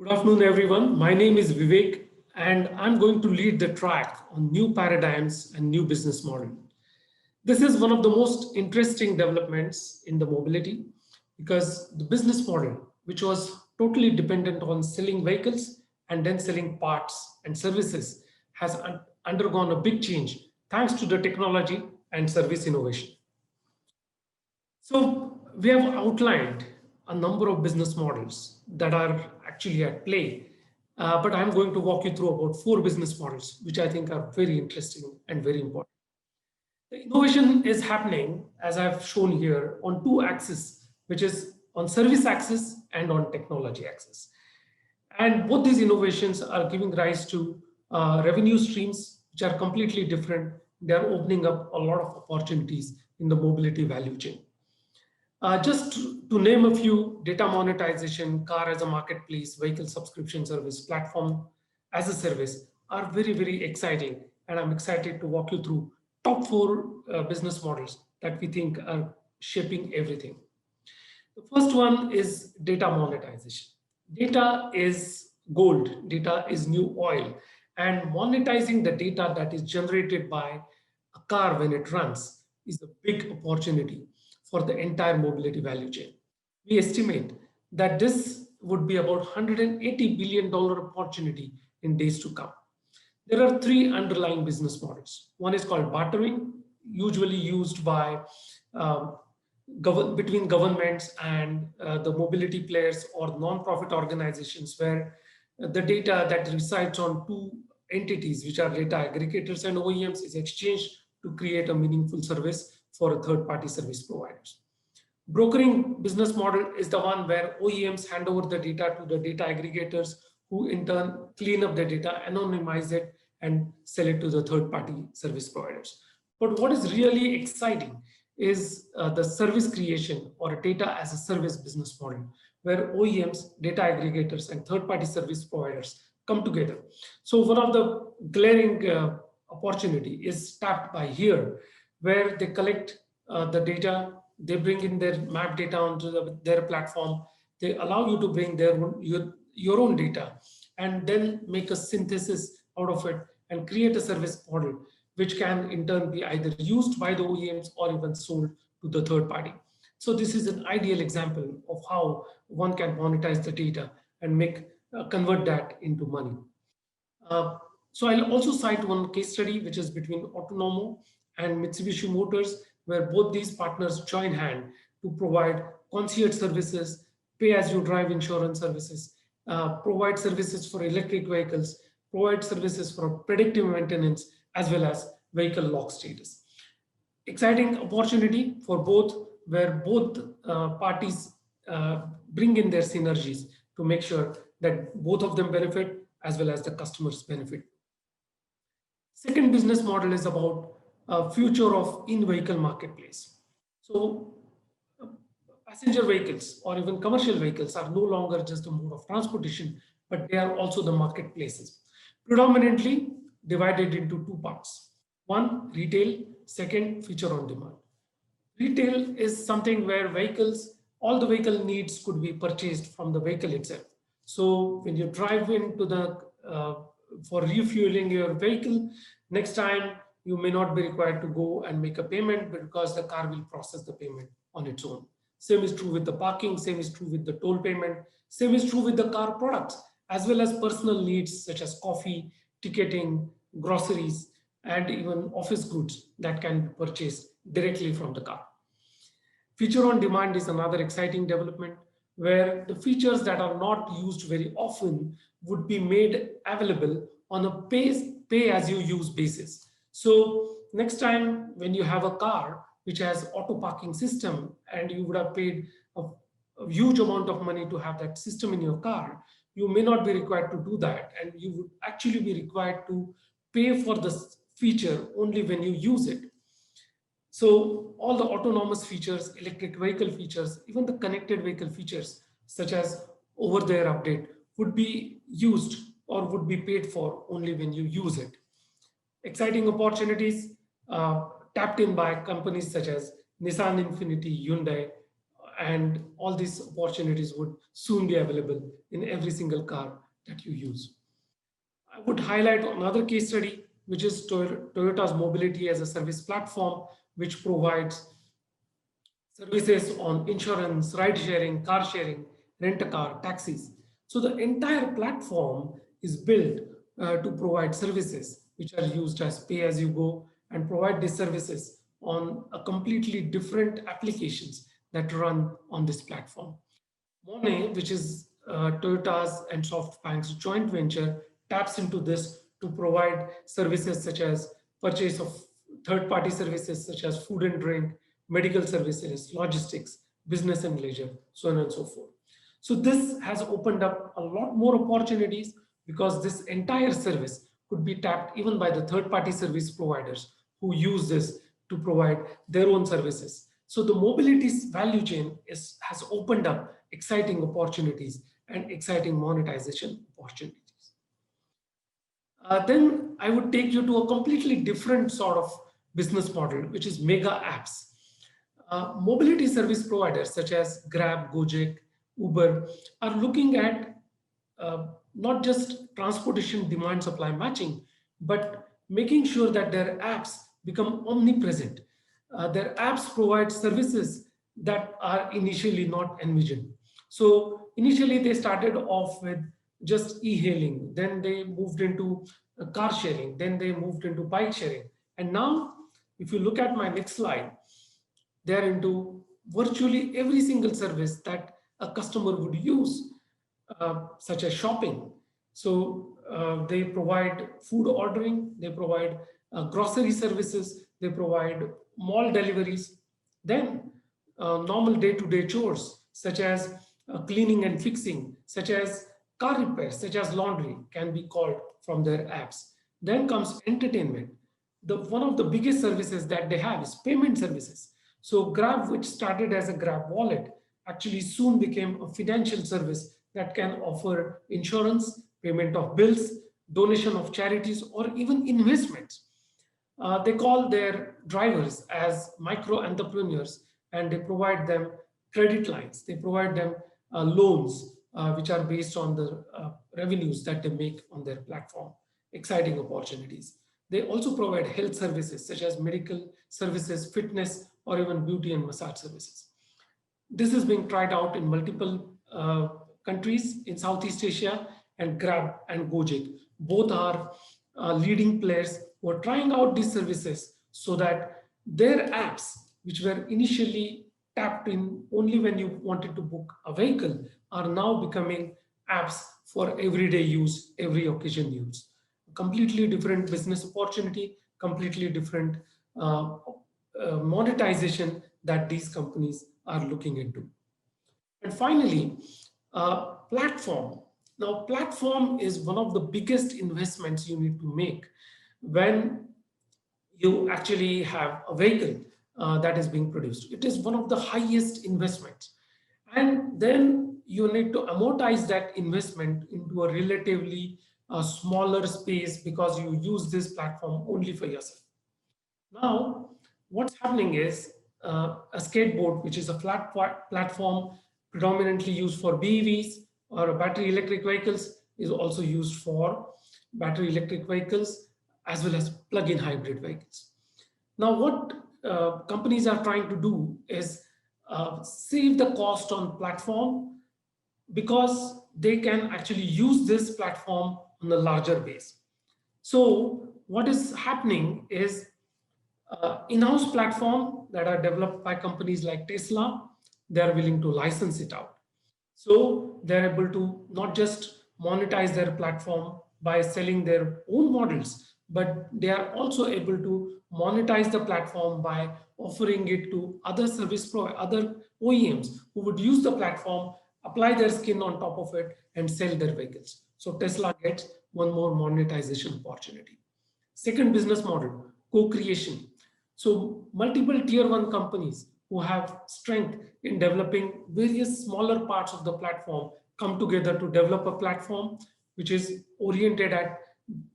Good afternoon, everyone. My name is Vivek, and I'm going to lead the track on new paradigms and new business model. This is one of the most interesting developments in the mobility because the business model, which was totally dependent on selling vehicles and then selling parts and services, has undergone a big change thanks to the technology and service innovation. So we have outlined a number of business models that are actually at play, but I'm going to walk you through about 4 business models, which I think are very interesting and very important. The innovation is happening, as I've shown here, on 2 axes, which is on service axis and on technology axis. And both these innovations are giving rise to revenue streams, which are completely different. They are opening up a lot of opportunities in the mobility value chain. Just to name a few: data monetization, car as a marketplace, vehicle subscription service, platform as a service are very, very exciting. And I'm excited to walk you through top 4 business models that we think are shaping everything. The first one is data monetization. Data is gold, data is new oil, and monetizing the data that is generated by a car when it runs is a big opportunity for the entire mobility value chain. We estimate that this would be about $180 billion opportunity in days to come. There are 3 underlying business models. One is called bartering, usually used by between governments and the mobility players or non-profit organizations, where the data that resides on 2 entities, which are data aggregators and OEMs, is exchanged to create a meaningful service for a third-party service providers. Brokering business model is the one where OEMs hand over the data to the data aggregators, who in turn clean up the data, anonymize it, and sell it to the third-party service providers. But what is really exciting is the service creation or a data as a service business model, where OEMs, data aggregators, and third-party service providers come together. So one of the glaring opportunity is tapped by here, where they collect the data, they bring in their map data onto their platform, they allow you to bring your own data, and then make a synthesis out of it and create a service model, which can in turn be either used by the OEMs or even sold to the third party. So this is an ideal example of how one can monetize the data and convert that into money. So I'll also cite one case study, which is between Autonomo and Mitsubishi Motors, where both these partners join hand to provide concierge services, pay-as-you-drive insurance services, provide services for electric vehicles, provide services for predictive maintenance, as well as vehicle lock status. Exciting opportunity for both, where both parties bring in their synergies to make sure that both of them benefit as well as the customers benefit. Second business model is about future of in-vehicle marketplace. So passenger vehicles or even commercial vehicles are no longer just a mode of transportation, but they are also the marketplaces, predominantly divided into 2 parts. One, retail; second, feature on demand. Retail is something where all the vehicle needs could be purchased from the vehicle itself. So when you drive into for refueling your vehicle, next time you may not be required to go and make a payment, because the car will process the payment on its own. Same is true with the parking, same is true with the toll payment, same is true with the car products, as well as personal needs such as coffee, ticketing, groceries, and even office goods that can be purchased directly from the car. Feature on demand is another exciting development, where the features that are not used very often would be made available on a pay-as-you-use basis. So next time when you have a car which has auto parking system and you would have paid a huge amount of money to have that system in your car, you may not be required to do that, and you would actually be required to pay for this feature only when you use it. So all the autonomous features, electric vehicle features, even the connected vehicle features, such as over-the-air update, would be used or would be paid for only when you use it. Exciting opportunities tapped in by companies such as Nissan, Infiniti, Hyundai, and all these opportunities would soon be available in every single car that you use. I would highlight another case study, which is Toyota's mobility as a service platform, which provides services on insurance, ride sharing, car sharing, rent a car, taxis. So the entire platform is built to provide services which are used as pay as you go and provide these services on a completely different applications that run on this platform. MONE, which is Toyota's and SoftBank's joint venture, taps into this to provide services such as purchase of third-party services such as food and drink, medical services, logistics, business and leisure, so on and so forth. So this has opened up a lot more opportunities because this entire service could be tapped even by the third-party service providers who use this to provide their own services. So the mobility value chain has opened up exciting opportunities and exciting monetization opportunities. Then I would take you to a completely different sort of business model, which is mega apps. Mobility service providers such as Grab, Gojek, Uber are looking at not just transportation demand supply matching, but making sure that their apps become omnipresent. Their apps provide services that are initially not envisioned. So initially they started off with just e-hailing, then they moved into car sharing, then they moved into bike sharing. And now, if you look at my next slide, they're into virtually every single service that a customer would use, such as shopping. So they provide food ordering, they provide grocery services, they provide mall deliveries, then normal day-to-day chores such as cleaning and fixing, such as car repairs, such as laundry can be called from their apps. Then comes entertainment. One of the biggest services that they have is payment services. So Grab, which started as a Grab wallet, actually soon became a financial service that can offer insurance, payment of bills, donation of charities, or even investments. They call their drivers as micro entrepreneurs and they provide them credit lines. They provide them loans, which are based on the revenues that they make on their platform. Exciting opportunities. They also provide health services such as medical services, fitness, or even beauty and massage services. This is being tried out in multiple countries in Southeast Asia, and Grab and Gojek both are leading players who are trying out these services so that their apps, which were initially tapped in only when you wanted to book a vehicle, are now becoming apps for everyday use, every occasion use. Completely different business opportunity, completely different monetization that these companies are looking into. And finally, platform. Now, platform is one of the biggest investments you need to make when you actually have a vehicle that is being produced. It is one of the highest investments. And then you need to amortize that investment into a relatively smaller space because you use this platform only for yourself. Now, what's happening is a skateboard, which is a flat platform predominantly used for BEVs or battery electric vehicles, is also used for battery electric vehicles as well as plug-in hybrid vehicles. Now, what companies are trying to do is save the cost on platform because they can actually use this platform on a larger base. So what is happening is in-house platform that are developed by companies like Tesla, they are willing to license it out. So they're able to not just monetize their platform by selling their own models, but they are also able to monetize the platform by offering it to other other OEMs who would use the platform, apply their skin on top of it, and sell their vehicles. So Tesla gets one more monetization opportunity. Second business model, co-creation. So multiple tier one companies who have strength in developing various smaller parts of the platform come together to develop a platform which is oriented at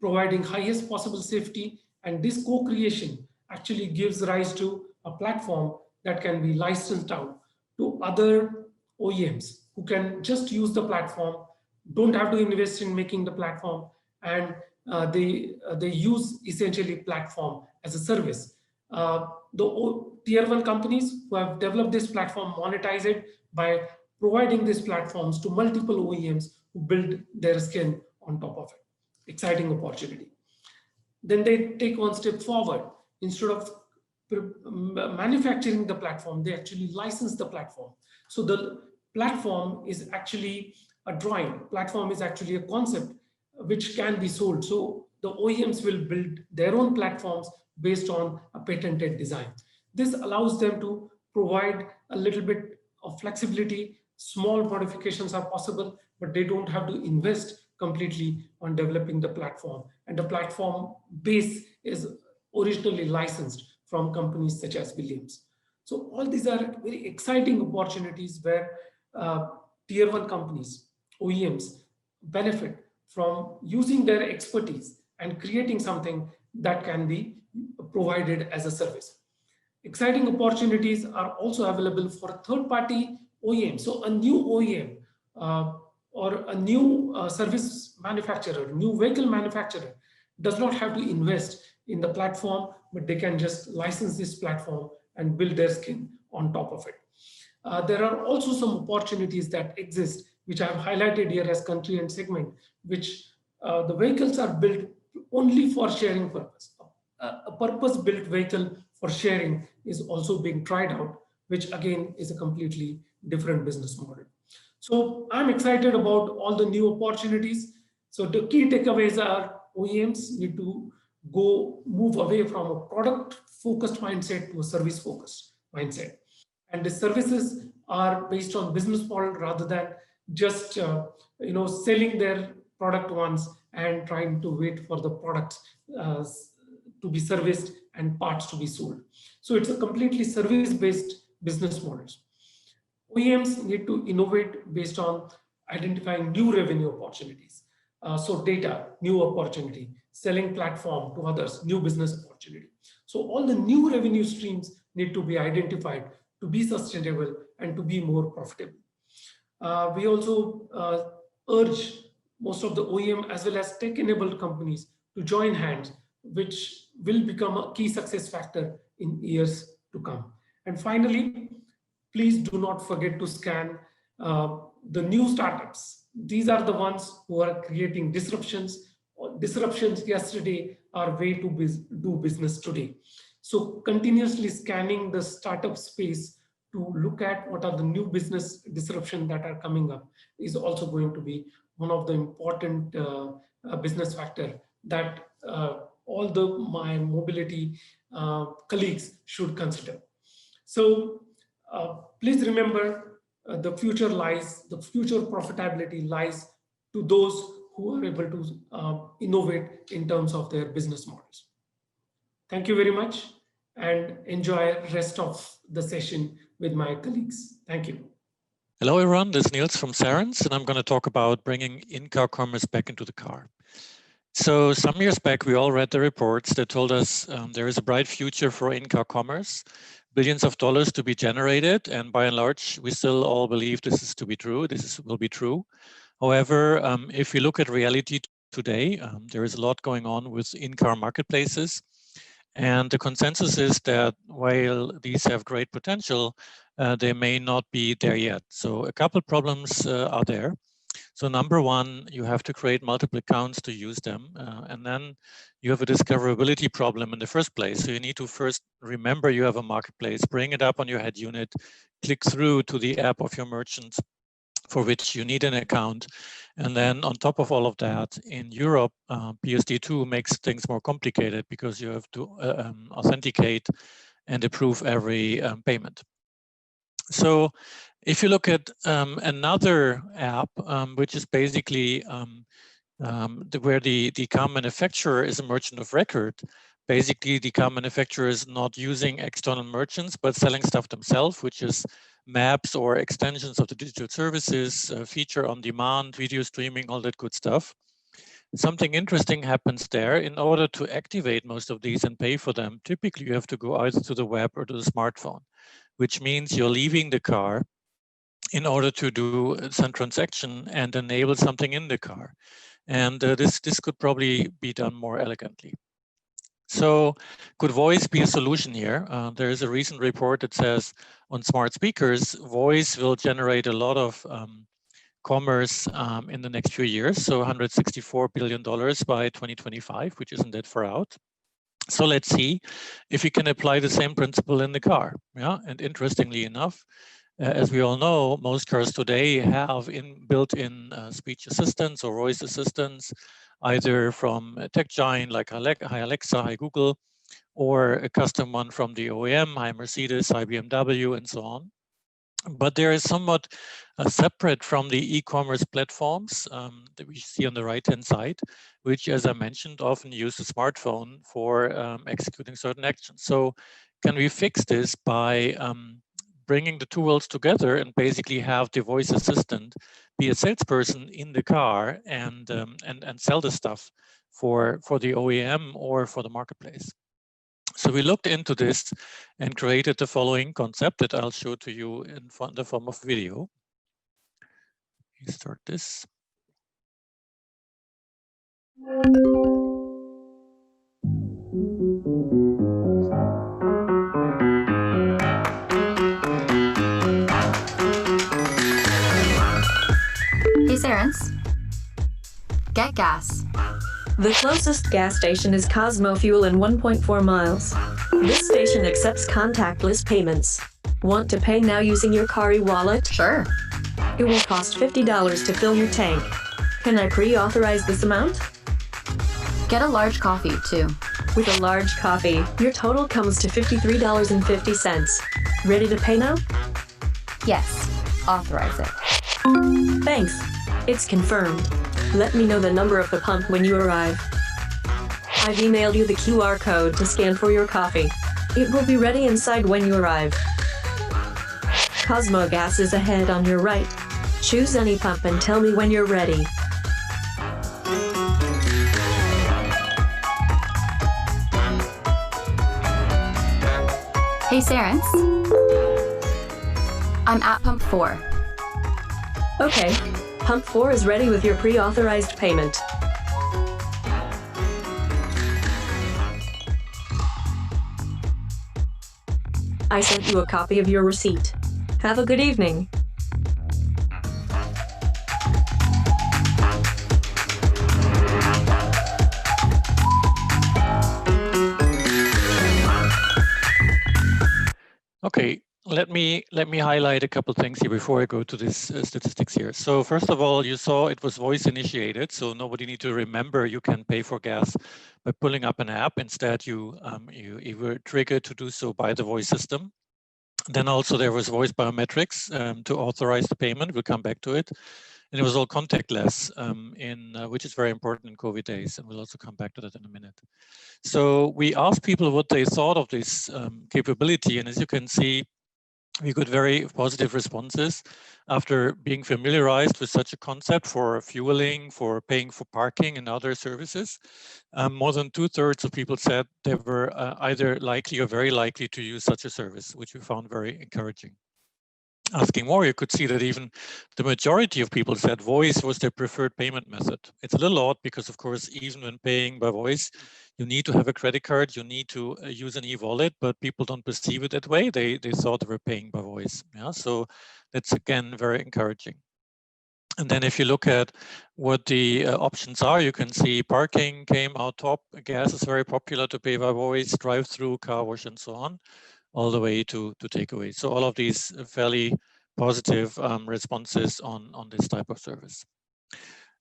providing highest possible safety. And this co-creation actually gives rise to a platform that can be licensed out to other OEMs who can just use the platform, don't have to invest in making the platform, and they use essentially platform as a service. The tier 1 companies who have developed this platform monetize it by providing these platforms to multiple OEMs who build their skin on top of it. Exciting opportunity. Then they take one step forward. Instead of manufacturing the platform, they actually license the platform. So the platform is actually a drawing. Platform is actually a concept which can be sold. So the OEMs will build their own platforms based on a patented design. This allows them to provide a little bit of flexibility. Small modifications are possible, but they don't have to invest completely on developing the platform. And the platform base is originally licensed from companies such as Williams. So all these are very exciting opportunities where tier 1 companies, OEMs, benefit from using their expertise and creating something that can be provided as a service. Exciting opportunities are also available for third-party OEM. So a new OEM or a new service manufacturer, new vehicle manufacturer does not have to invest in the platform, but they can just license this platform and build their skin on top of it. There are also some opportunities that exist, which I have highlighted here as country and segment, which the vehicles are built only for sharing purpose. A purpose-built vehicle for sharing is also being tried out, which again is a completely different business model. So I'm excited about all the new opportunities. So the key takeaways are OEMs need to move away from a product-focused mindset to a service-focused mindset. And the services are based on business model rather than just selling their product once and trying to wait for the product to be serviced and parts to be sold. So it's a completely service-based business models. OEMs need to innovate based on identifying new revenue opportunities. So data, new opportunity, selling platform to others, new business opportunity. So all the new revenue streams need to be identified to be sustainable and to be more profitable. We also urge most of the OEM as well as tech-enabled companies to join hands, which will become a key success factor in years to come. And finally, please do not forget to scan the new startups. These are the ones who are creating disruptions. Disruptions yesterday are way to do business today. So continuously scanning the startup space to look at what are the new business disruptions that are coming up is also going to be one of the important business factor that all my mobility colleagues should consider. So please remember the future profitability lies to those who are able to innovate in terms of their business models. Thank you very much and enjoy the rest of the session with my colleagues. Thank you. Hello everyone, this is Niels from C.A.S.E, and I'm going to talk about bringing in-car commerce back into the car. So some years back, we all read the reports that told us there is a bright future for in-car commerce, billions of dollars to be generated, and by and large, we still all believe this is to be true. Will be true. However, if we look at reality today, there is a lot going on with in-car marketplaces. And the consensus is that while these have great potential, they may not be there yet. So a couple problems are there. So number one, you have to create multiple accounts to use them. And then you have a discoverability problem in the first place. So you need to first remember you have a marketplace, bring it up on your head unit, click through to the app of your merchant for which you need an account. And then on top of all of that, in Europe, PSD2 makes things more complicated because you have to authenticate and approve every payment. So if you look at another app, which is basically where the car manufacturer is a merchant of record, basically the car manufacturer is not using external merchants, but selling stuff themselves, which is maps or extensions of the digital services, feature on demand, video streaming, all that good stuff. Something interesting happens there. In order to activate most of these and pay for them, typically you have to go either to the web or to the smartphone. which means you're leaving the car in order to do some transaction and enable something in the car. And this could probably be done more elegantly. So could voice be a solution here? There is a recent report that says on smart speakers, voice will generate a lot of commerce in the next few years. So $164 billion by 2025, which isn't that far out. So let's see if we can apply the same principle in the car. Yeah, and interestingly enough, as we all know, most cars today have built-in speech assistants or voice assistants, either from a tech giant like Hi Alexa, Hi Google, or a custom one from the OEM, Hi Mercedes, Hi BMW, and so on. But there is somewhat separate from the e-commerce platforms that we see on the right-hand side, which, as I mentioned, often use a smartphone for executing certain actions. So can we fix this by bringing the two worlds together and basically have the voice assistant be a salesperson in the car and sell the stuff for the OEM or for the marketplace? So we looked into this and created the following concept that I'll show to you in the form of video. Let me start this. Hey, Sarens. Get gas. The closest gas station is Cosmo Fuel in 1.4 miles. This station accepts contactless payments. Want to pay now using your car e-wallet? Sure. It will cost $50 to fill your tank. Can I pre-authorize this amount? Get a large coffee, too. With a large coffee, your total comes to $53.50. Ready to pay now? Yes. Authorize it. Thanks. It's confirmed. Let me know the number of the pump when you arrive. I've emailed you the QR code to scan for your coffee. It will be ready inside when you arrive. Cosmo Gas is ahead on your right. Choose any pump and tell me when you're ready. Hey, Sarens. I'm at pump 4. Okay. Pump 4 is ready with your pre-authorized payment. I sent you a copy of your receipt. Have a good evening. Okay, let me highlight a couple things here before I go to this statistics here. So first of all, you saw it was voice initiated, so nobody need to remember you can pay for gas by pulling up an app. Instead, you were triggered to do so by the voice system. Then also there was voice biometrics to authorize the payment. We'll come back to it. And it was all contactless, which is very important in COVID days. And we'll also come back to that in a minute. So we asked people what they thought of this capability. And as you can see, we got very positive responses after being familiarized with such a concept for fueling, for paying for parking and other services. More than 2/3 of people said they were either likely or very likely to use such a service, which we found very encouraging. Asking more, you could see that even the majority of people said voice was their preferred payment method. It's a little odd because, of course, even when paying by voice, you need to have a credit card, you need to use an e-wallet, but people don't perceive it that way. They thought they were paying by voice. Yeah, so that's again very encouraging. And then if you look at what the options are, you can see parking came out top. Gas is very popular to pay by voice, drive-through, car wash, and so on, all the way to takeaway. So all of these fairly positive responses on this type of service.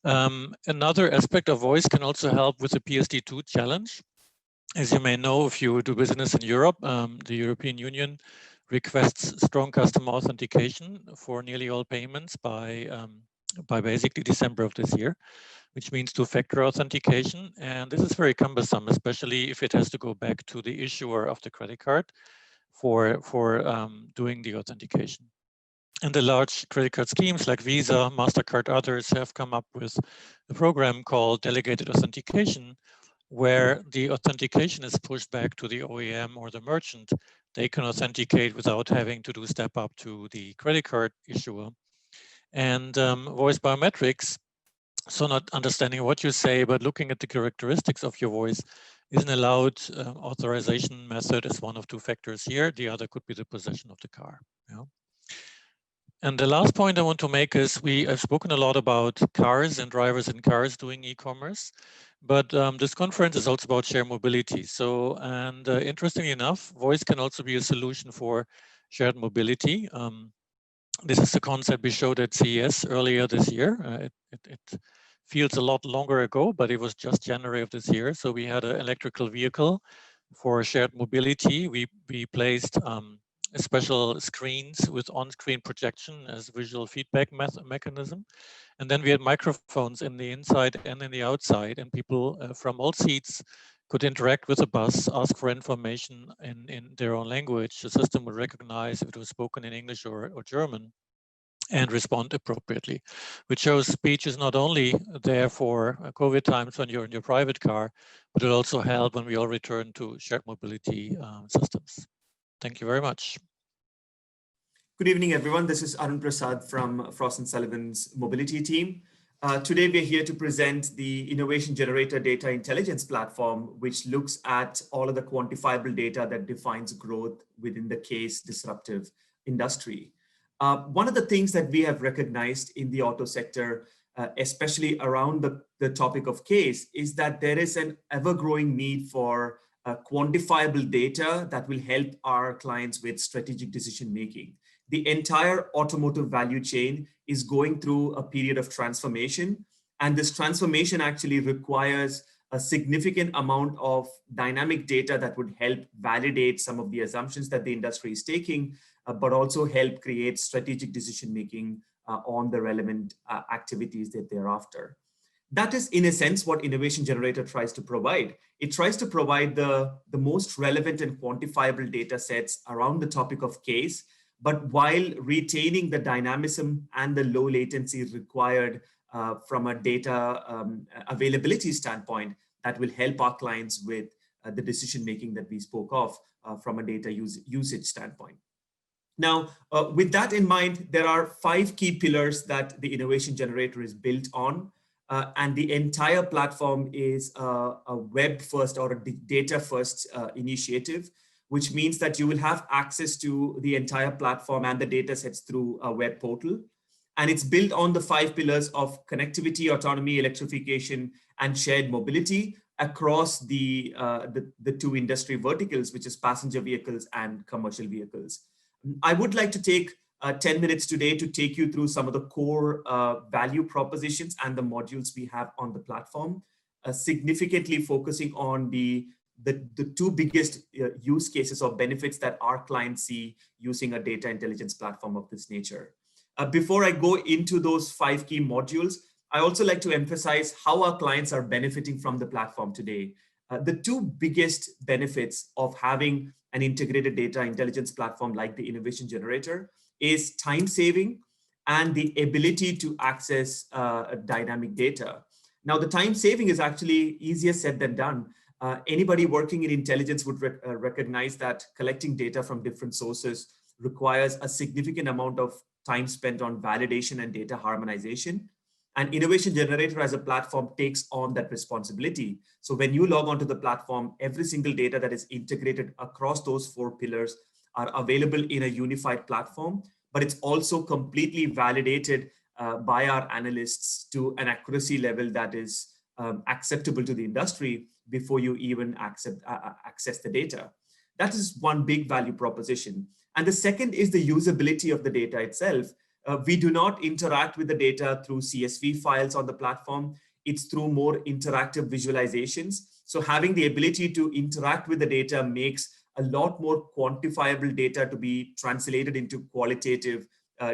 Another aspect of voice can also help with the PSD2 challenge. As you may know, if you do business in Europe, the European Union requests strong customer authentication for nearly all payments by basically December of this year, which means two-factor authentication. And this is very cumbersome, especially if it has to go back to the issuer of the credit card for doing the authentication. And the large credit card schemes like Visa, MasterCard, others have come up with a program called Delegated Authentication, where the authentication is pushed back to the OEM or the merchant they can authenticate without having to do step up to the credit card issuer. And voice biometrics, so not understanding what you say, but looking at the characteristics of your voice, is an allowed authorization method as one of two factors here. The other could be the possession of the car. Yeah. And the last point I want to make is I've spoken a lot about cars and drivers in cars doing e-commerce, but this conference is also about shared mobility. So, and interestingly enough, voice can also be a solution for shared mobility. This is the concept we showed at CES earlier this year. It feels a lot longer ago, but it was just January of this year. So we had an electrical vehicle for shared mobility. We placed special screens with on-screen projection as visual feedback mechanism. And then we had microphones in the inside and in the outside, and people from all seats could interact with the bus, ask for information in their own language. The system would recognize if it was spoken in English or German and respond appropriately, which shows speech is not only there for COVID times when you're in your private car, but it also help when we all return to shared mobility systems. Thank you very much. Good evening, everyone. This is Arun Prasad from Frost & Sullivan's mobility team. Today, we're here to present the Innovation Generator Data Intelligence Platform, which looks at all of the quantifiable data that defines growth within the C.A.S.E disruptive industry. One of the things that we have recognized in the auto sector, especially around the topic of C.A.S.E, is that there is an ever-growing need for quantifiable data that will help our clients with strategic decision-making. The entire automotive value chain is going through a period of transformation, and this transformation actually requires a significant amount of dynamic data that would help validate some of the assumptions that the industry is taking, but also help create strategic decision-making on the relevant activities that they're after. That is, in a sense, what Innovation Generator tries to provide. It tries to provide the most relevant and quantifiable data sets around the topic of C.A.S.E, but while retaining the dynamism and the low latency required from a data availability standpoint that will help our clients with the decision-making that we spoke of from a data usage standpoint. Now, with that in mind, there are 5 key pillars that the Innovation Generator is built on. And the entire platform is a web-first or a data-first initiative, which means that you will have access to the entire platform and the data sets through a web portal. And it's built on the 5 pillars of connectivity, autonomy, electrification, and shared mobility across the 2 industry verticals, which is passenger vehicles and commercial vehicles. I would like to take 10 minutes today to take you through some of the core value propositions and the modules we have on the platform, significantly focusing on the 2 biggest use cases or benefits that our clients see using a data intelligence platform of this nature. Before I go into those 5 key modules, I also like to emphasize how our clients are benefiting from the platform today. The 2 biggest benefits of having an integrated data intelligence platform like the Innovation Generator is time saving and the ability to access dynamic data. Now, the time saving is actually easier said than done. Anybody working in intelligence would recognize that collecting data from different sources requires a significant amount of time spent on validation and data harmonization. And Innovation Generator as a platform takes on that responsibility. So when you log onto the platform, every single data that is integrated across those 4 pillars are available in a unified platform, but it's also completely validated by our analysts to an accuracy level that is acceptable to the industry before you even access the data. That is one big value proposition. And the second is the usability of the data itself. We do not interact with the data through CSV files on the platform. It's through more interactive visualizations. So having the ability to interact with the data makes a lot more quantifiable data to be translated into qualitative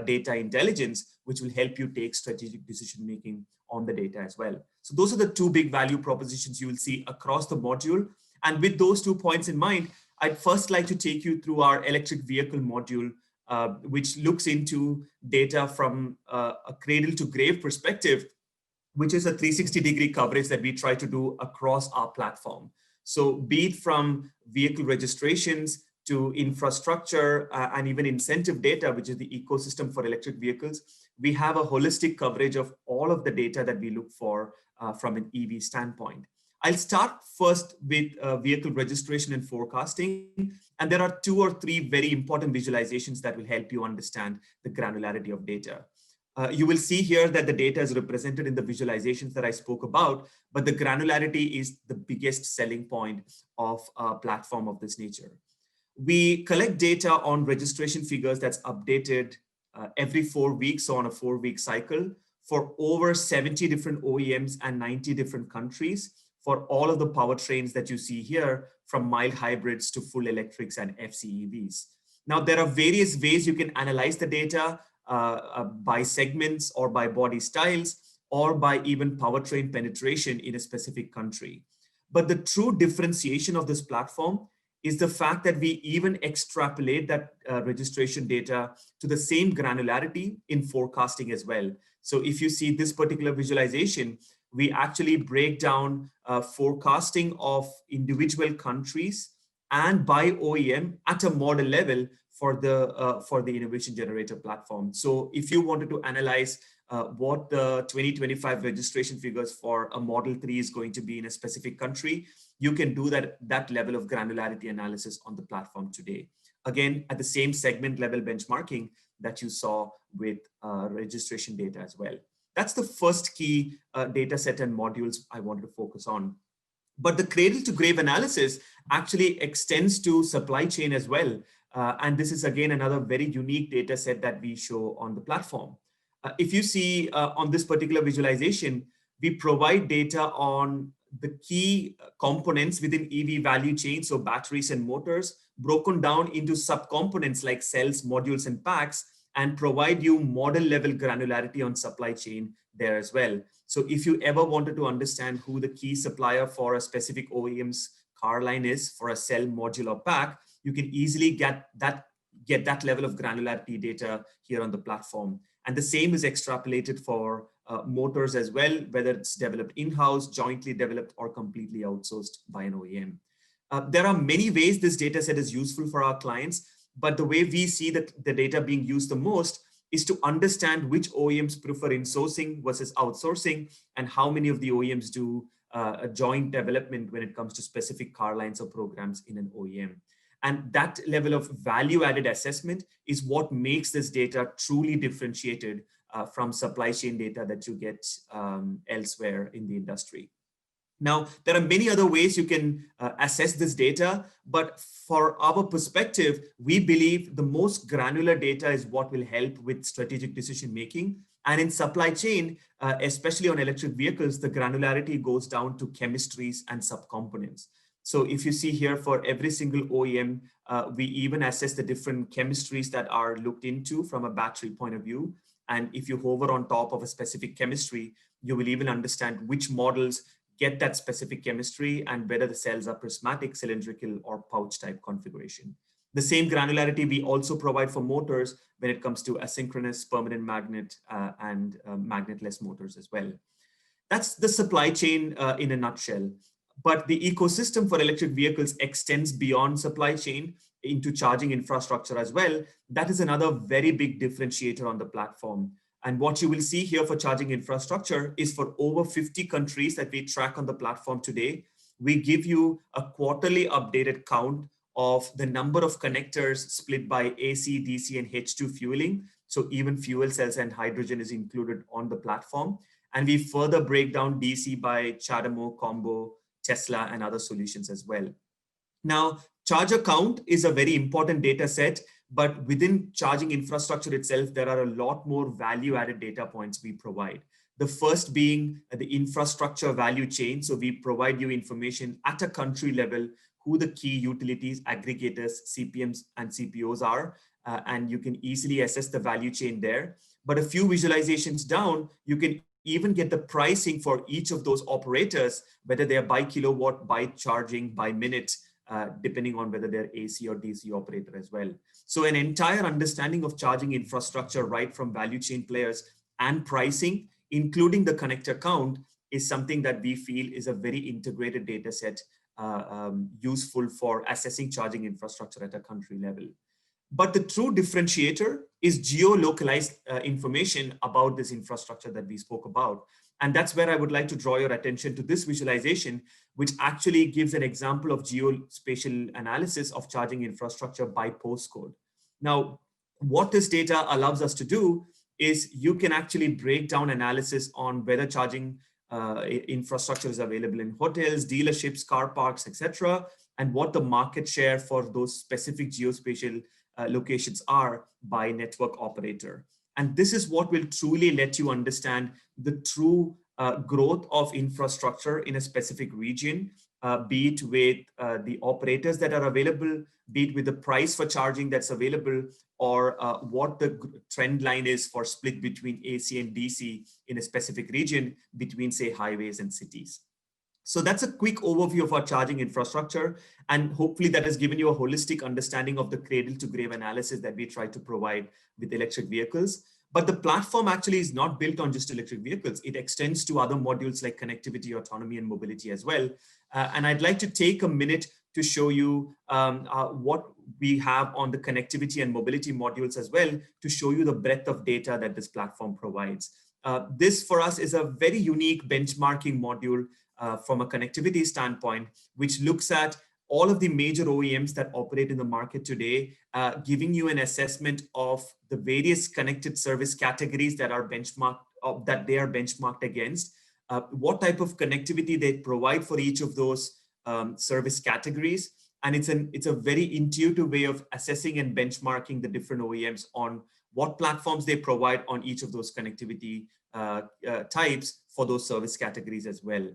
data intelligence, which will help you take strategic decision-making on the data as well. So those are the 2 big value propositions you will see across the module. And with those 2 points in mind, I'd first like to take you through our electric vehicle module, which looks into data from a cradle to grave perspective, which is a 360-degree coverage that we try to do across our platform. So be it from vehicle registrations, to infrastructure and even incentive data, which is the ecosystem for electric vehicles, we have a holistic coverage of all of the data that we look for from an EV standpoint. I'll start first with vehicle registration and forecasting. And there are 2 or 3 very important visualizations that will help you understand the granularity of data. You will see here that the data is represented in the visualizations that I spoke about, but the granularity is the biggest selling point of a platform of this nature. We collect data on registration figures that's updated every 4 weeks, so on a 4-week cycle, for over 70 different OEMs and 90 different countries for all of the powertrains that you see here, from mild hybrids to full electrics and FCEVs. Now, there are various ways you can analyze the data by segments or by body styles or by even powertrain penetration in a specific country. But the true differentiation of this platform is the fact that we even extrapolate that registration data to the same granularity in forecasting as well. So if you see this particular visualization, we actually break down forecasting of individual countries and by OEM at a model level for the Innovation Generator platform. So if you wanted to analyze what the 2025 registration figures for a Model 3 is going to be in a specific country, you can do that level of granularity analysis on the platform today. Again, at the same segment level benchmarking that you saw with registration data as well. That's the first key data set and modules I wanted to focus on. But the cradle to grave analysis actually extends to supply chain as well. And this is again another very unique data set that we show on the platform. If you see on this particular visualization, we provide data on the key components within EV value chain, so batteries and motors, broken down into subcomponents like cells, modules, and packs, and provide you model level granularity on supply chain there as well. So if you ever wanted to understand who the key supplier for a specific OEM's car line is for a cell, module, or pack, you can easily get that level of granularity data here on the platform. And the same is extrapolated for motors as well, whether it's developed in-house, jointly developed, or completely outsourced by an OEM. There are many ways this data set is useful for our clients, but the way we see that the data being used the most is to understand which OEMs prefer insourcing versus outsourcing, and how many of the OEMs do a joint development when it comes to specific car lines or programs in an OEM. And that level of value-added assessment is what makes this data truly differentiated from supply chain data that you get elsewhere in the industry. Now, there are many other ways you can assess this data, but for our perspective, we believe the most granular data is what will help with strategic decision-making. And in supply chain, especially on electric vehicles, the granularity goes down to chemistries and subcomponents. So if you see here, for every single OEM, we even assess the different chemistries that are looked into from a battery point of view. And if you hover on top of a specific chemistry, you will even understand which models get that specific chemistry and whether the cells are prismatic, cylindrical, or pouch type configuration. The same granularity we also provide for motors when it comes to asynchronous, permanent magnet, and magnetless motors as well. That's the supply chain in a nutshell. But the ecosystem for electric vehicles extends beyond supply chain into charging infrastructure as well. That is another very big differentiator on the platform. And what you will see here for charging infrastructure is for over 50 countries that we track on the platform today, we give you a quarterly updated count of the number of connectors split by AC, DC, and H2 fueling. So even fuel cells and hydrogen is included on the platform. And we further break down DC by CHAdeMO, Combo, Tesla, and other solutions as well. Now, charger count is a very important data set, but within charging infrastructure itself, there are a lot more value-added data points we provide. The first being the infrastructure value chain. So we provide you information at a country level, who the key utilities, aggregators, CPMs, and CPOs are, and you can easily assess the value chain there. But a few visualizations down, you can even get the pricing for each of those operators, whether they are by kilowatt, by charging, by minute, depending on whether they're AC or DC operator as well. So an entire understanding of charging infrastructure, right from value chain players and pricing, including the connector count, is something that we feel is a very integrated data set useful for assessing charging infrastructure at a country level. But the true differentiator is geo-localized information about this infrastructure that we spoke about. And that's where I would like to draw your attention to this visualization, which actually gives an example of geospatial analysis of charging infrastructure by postcode. Now, what this data allows us to do is you can actually break down analysis on whether charging infrastructure is available in hotels, dealerships, car parks, etc., and what the market share for those specific geospatial locations are by network operator. And this is what will truly let you understand the true growth of infrastructure in a specific region, be it with the operators that are available, be it with the price for charging that's available, or what the trend line is for split between AC and DC in a specific region between, say, highways and cities. So that's a quick overview of our charging infrastructure, and hopefully that has given you a holistic understanding of the cradle to grave analysis that we try to provide with electric vehicles. But the platform actually is not built on just electric vehicles. It extends to other modules like connectivity, autonomy, and mobility as well. And I'd like to take a minute to show you what we have on the connectivity and mobility modules as well, to show you the breadth of data that this platform provides. This for us is a very unique benchmarking module from a connectivity standpoint, which looks at all of the major OEMs that operate in the market today, giving you an assessment of the various connected service categories that are benchmarked against, what type of connectivity they provide for each of those service categories. And it's a very intuitive way of assessing and benchmarking the different OEMs on what platforms they provide on each of those connectivity types for those service categories as well.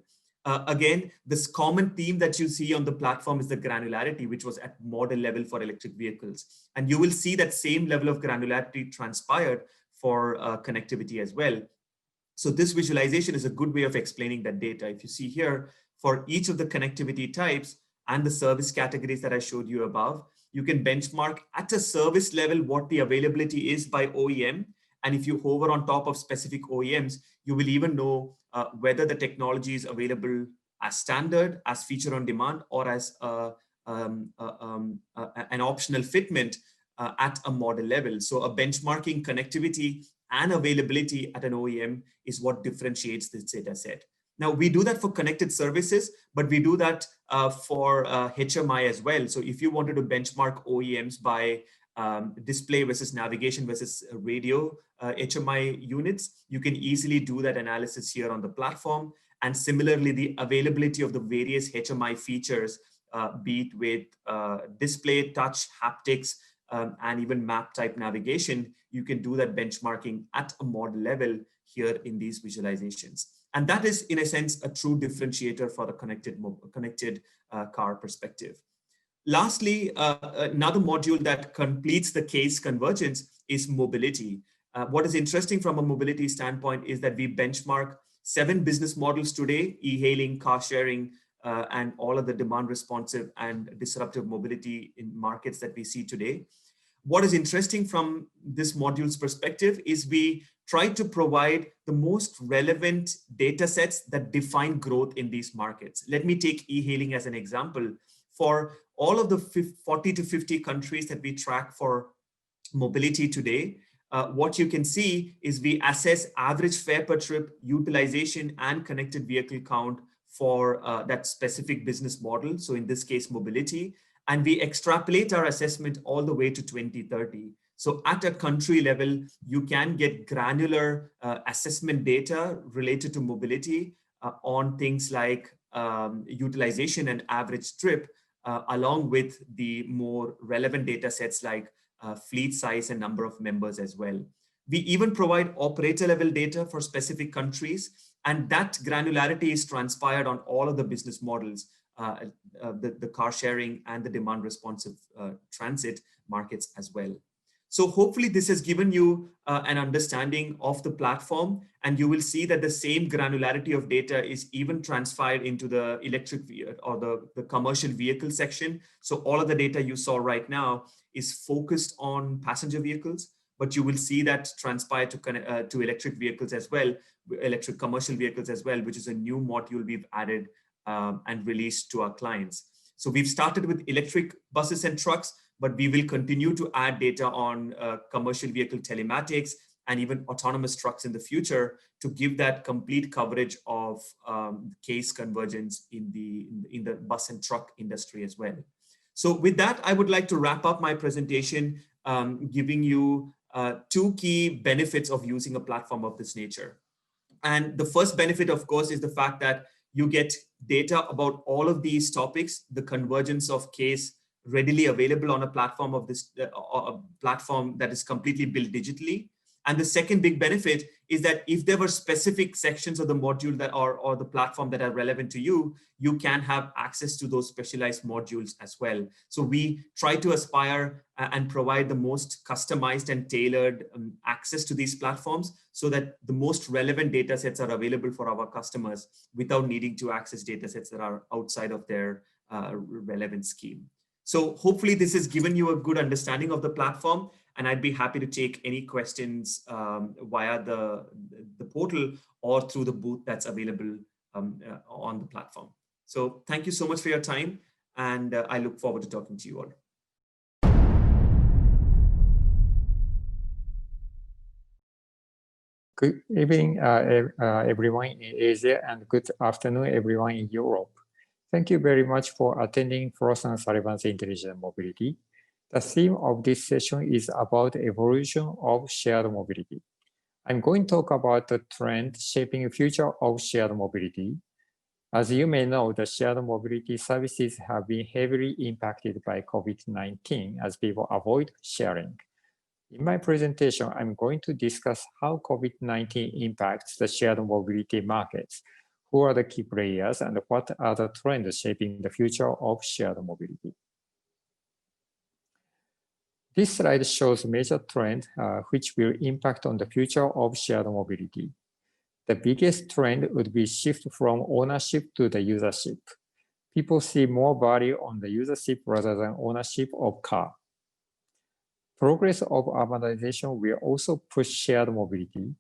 Again, this common theme that you see on the platform is the granularity, which was at model level for electric vehicles. And you will see that same level of granularity transpired for connectivity as well. So this visualization is a good way of explaining that data. If you see here, for each of the connectivity types and the service categories that I showed you above, you can benchmark at a service level what the availability is by OEM. And if you hover on top of specific OEMs, you will even know whether the technology is available as standard, as feature on demand, or as an optional fitment at a model level. So a benchmarking connectivity and availability at an OEM is what differentiates this data set. Now, we do that for connected services, but we do that for HMI as well. So if you wanted to benchmark OEMs by display versus navigation versus radio HMI units, you can easily do that analysis here on the platform. And similarly, the availability of the various HMI features, be it with display, touch, haptics, and even map type navigation, you can do that benchmarking at a model level here in these visualizations. And that is, in a sense, a true differentiator for the connected car perspective. Lastly, another module that completes the case convergence is mobility. What is interesting from a mobility standpoint is that we benchmark 7 business models today: e-hailing, car sharing, and all of the demand responsive and disruptive mobility in markets that we see today. What is interesting from this module's perspective is we try to provide the most relevant data sets that define growth in these markets. Let me take e-hailing as an example. For all of the 40 to 50 countries that we track for mobility today, what you can see is we assess average fare per trip, utilization, and connected vehicle count for that specific business model. So in this case, mobility. And we extrapolate our assessment all the way to 2030. So at a country level, you can get granular assessment data related to mobility on things like utilization and average trip, along with the more relevant data sets like fleet size and number of members as well. We even provide operator level data for specific countries, and that granularity is transpired on all of the business models, the car sharing and the demand responsive transit markets as well. So hopefully this has given you an understanding of the platform, and you will see that the same granularity of data is even transferred into the electric or the commercial vehicle section. So all of the data you saw right now is focused on passenger vehicles, but you will see that transpire to electric vehicles as well, electric commercial vehicles as well, which is a new module we've added and released to our clients. So we've started with electric buses and trucks, but we will continue to add data on commercial vehicle telematics and even autonomous trucks in the future to give that complete coverage of case convergence in the bus and truck industry as well. So with that, I would like to wrap up my presentation, giving you two key benefits of using a platform of this nature. And the first benefit, of course, is the fact that you get data about all of these topics, the convergence of case readily available on a platform of this platform that is completely built digitally. And the second big benefit is that if there were specific sections of the module that are or the platform that are relevant to you, you can have access to those specialized modules as well. So we try to aspire and provide the most customized and tailored access to these platforms so that the most relevant data sets are available for our customers without needing to access data sets that are outside of their relevant scheme. So hopefully this has given you a good understanding of the platform, and I'd be happy to take any questions via the portal or through the booth that's available on the platform. So thank you so much for your time, and I look forward to talking to you all. Good evening, everyone in Asia, and good afternoon, everyone in Europe. Thank you very much for attending Frost & Sullivan's Intelligent Mobility. The theme of this session is about evolution of shared mobility. I'm going to talk about the trend shaping the future of shared mobility. As you may know, the shared mobility services have been heavily impacted by COVID-19 as people avoid sharing. In my presentation, I'm going to discuss how COVID-19 impacts the shared mobility markets, who are the key players, and what are the trends shaping the future of shared mobility. This slide shows major trends which will impact on the future of shared mobility. The biggest trend would be shift from ownership to the usership. People see more value on the usership rather than ownership of car. Progress of urbanization will also push shared mobility.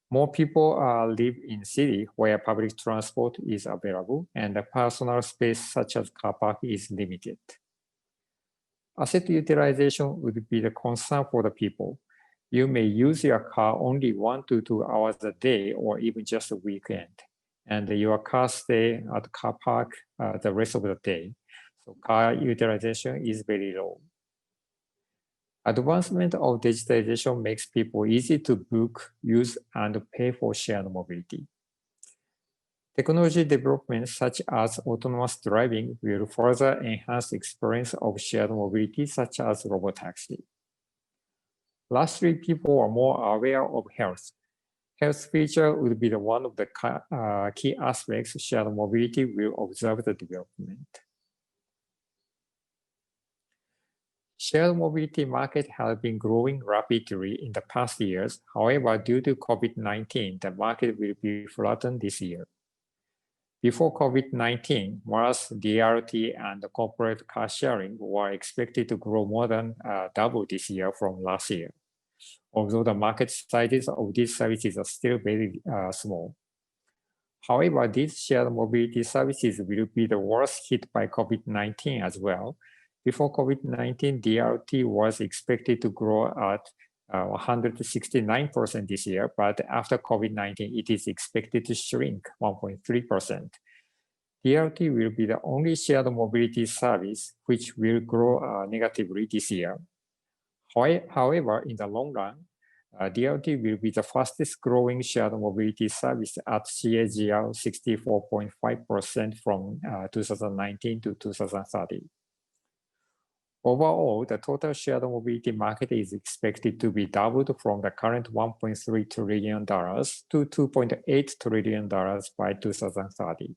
More people live in cities where public transport is available and the personal space such as car park is limited. Asset utilization would be the concern for the people. You may use your car only 1 to 2 hours a day or even just a weekend, and your car stay at the car park the rest of the day. So car utilization is very low. Advancement of digitalization makes people easy to book, use, and pay for shared mobility. Technology developments such as autonomous driving will further enhance the experience of shared mobility, such as Robo Taxi. Lastly, people are more aware of health. Health feature would be one of the key aspects shared mobility will observe the development. Shared mobility market has been growing rapidly in the past years. However, due to COVID-19, the market will be flattened this year. Before COVID-19, MaaS, DRT, and corporate car sharing were expected to grow more than double this year from last year, although the market sizes of these services are still very small. However, these shared mobility services will be the worst hit by COVID-19 as well. Before COVID-19, DRT was expected to grow at 169% this year, but after COVID-19, it is expected to shrink 1.3%. DRT will be the only shared mobility service which will grow negatively this year. However, in the long run, DRT will be the fastest growing shared mobility service at CAGR 64.5% from 2019 to 2030. Overall, the total shared mobility market is expected to be doubled from the current $1.3 trillion to $2.8 trillion by 2030.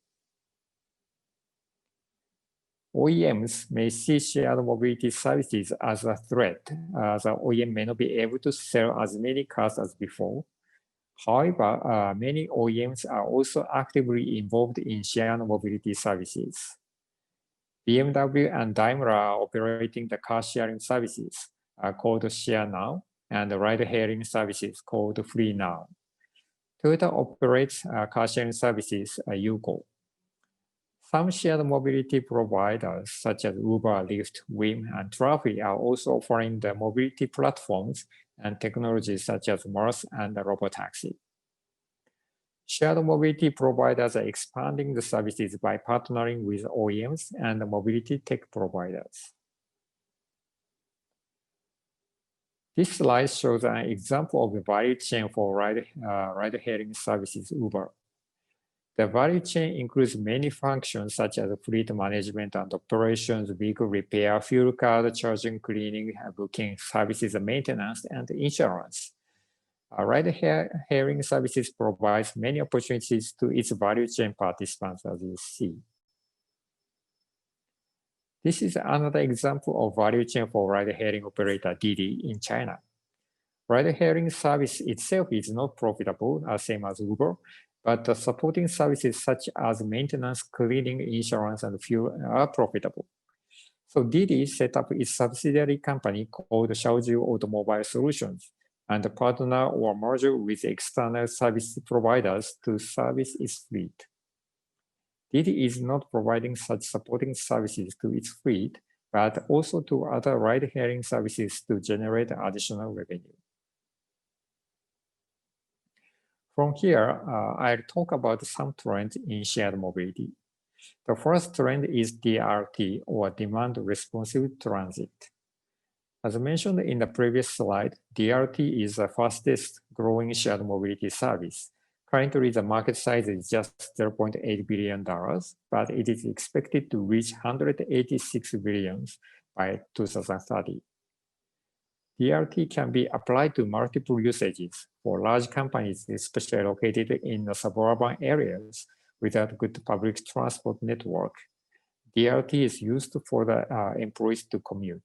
OEMs may see shared mobility services as a threat, as the OEM may not be able to sell as many cars as before. However, many OEMs are also actively involved in shared mobility services. BMW and Daimler are operating the car-sharing services called Share Now and the ride-hailing services called Free Now. Toyota operates car-sharing services Yugo. Some shared mobility providers, such as Uber, Lyft, Wim, and Trafi, are also offering the mobility platforms and technologies such as MaaS and Robo Taxi. Shared mobility providers are expanding the services by partnering with OEMs and mobility tech providers. This slide shows an example of the value chain for ride-hailing services Uber. The value chain includes many functions such as fleet management and operations, vehicle repair, fuel card charging, cleaning, booking, services maintenance, and insurance. Ride-hailing services provides many opportunities to its value chain participants, as you see. This is another example of value chain for ride-hailing operator Didi in China. Ride-hailing service itself is not profitable, same as Uber, but the supporting services such as maintenance, cleaning, insurance, and fuel are profitable. So Didi set up its subsidiary company called Xiaoju Automobile Solutions and partner or merge with external service providers to service its fleet. Didi is not providing such supporting services to its fleet, but also to other ride-hailing services to generate additional revenue. From here, I'll talk about some trends in shared mobility. The first trend is DRT, or Demand Responsive Transit. As mentioned in the previous slide, DRT is the fastest growing shared mobility service. Currently, the market size is just $0.8 billion, but it is expected to reach $186 billion by 2030. DRT can be applied to multiple usages for large companies, especially located in the suburban areas without good public transport network. DRT is used for the employees to commute.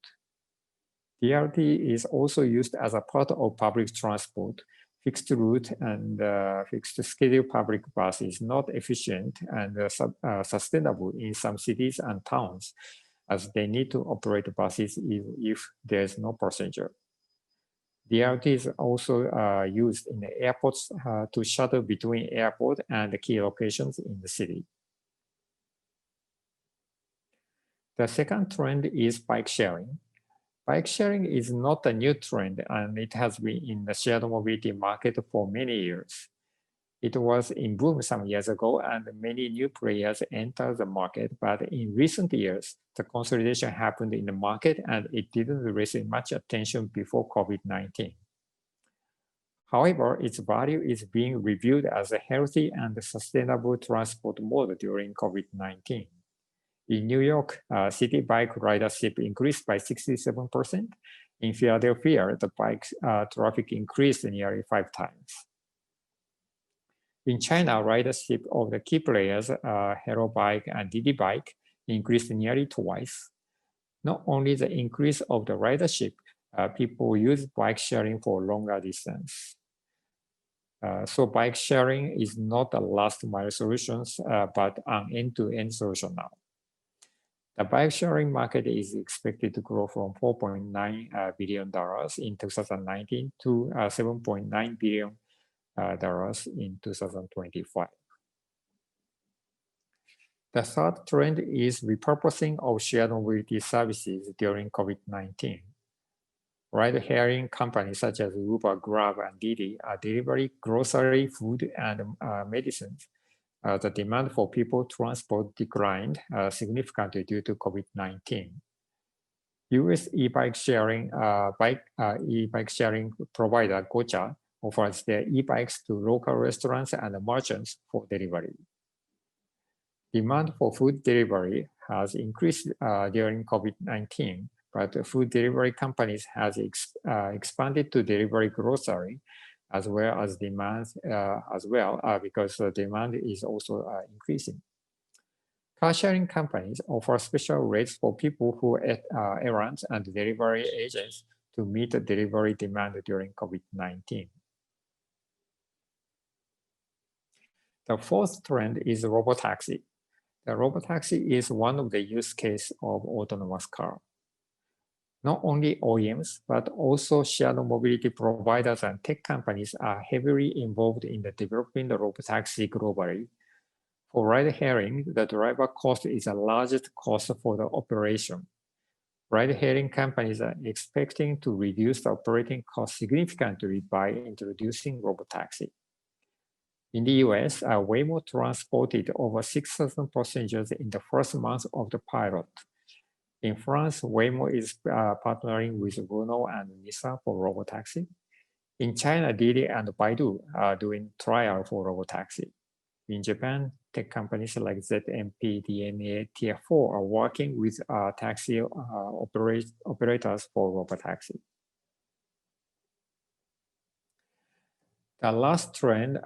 DRT is also used as a part of public transport. Fixed route and fixed schedule public bus is not efficient and sustainable in some cities and towns, as they need to operate buses if there's no passenger. DRT is also used in the airports to shuttle between airport and the key locations in the city. The second trend is bike sharing. Bike sharing is not a new trend, and it has been in the shared mobility market for many years. It was in boom some years ago, and many new players entered the market, but in recent years, the consolidation happened in the market and it didn't receive much attention before COVID-19. However, its value is being reviewed as a healthy and sustainable transport mode during COVID-19. In New York, city bike ridership increased by 67%. In Philadelphia, the bike traffic increased nearly 5 times. In China, ridership of the key players, Hello Bike and Didi Bike, increased nearly twice. Not only the increase of the ridership, people use bike sharing for longer distance. So bike sharing is not a last mile solution, but an end-to-end solution now. The bike sharing market is expected to grow from $4.9 billion in 2019 to $7.9 billion in 2025. The third trend is repurposing of shared mobility services during COVID-19. Ride-hailing companies such as Uber, Grab, and Didi are delivering grocery, food, and medicines. The demand for people transport declined significantly due to COVID-19. US e-bike sharing provider Gocha offers their e-bikes to local restaurants and merchants for delivery. Demand for food delivery has increased during COVID-19, but food delivery companies has expanded to delivery grocery as well as demand because the demand is also increasing. Car sharing companies offer special rates for people who are errands and delivery agents to meet the delivery demand during COVID-19. The fourth trend is Robo Taxi. The Robo Taxi is one of the use cases of autonomous car. Not only OEMs, but also shared mobility providers and tech companies are heavily involved in the developing the Robo Taxi globally. For ride-hailing, the driver cost is the largest cost for the operation. Ride-hailing companies are expecting to reduce the operating cost significantly by introducing Robo Taxi. In the US, Waymo transported over 6,000 passengers in the first month of the pilot. In France, Waymo is partnering with Renault and Nissan for Robo Taxi. In China, Didi and Baidu are doing trial for Robo Taxi. In Japan, tech companies like ZMP, DMA, Tier 4 are working with taxi operators for Robo Taxi. The last trend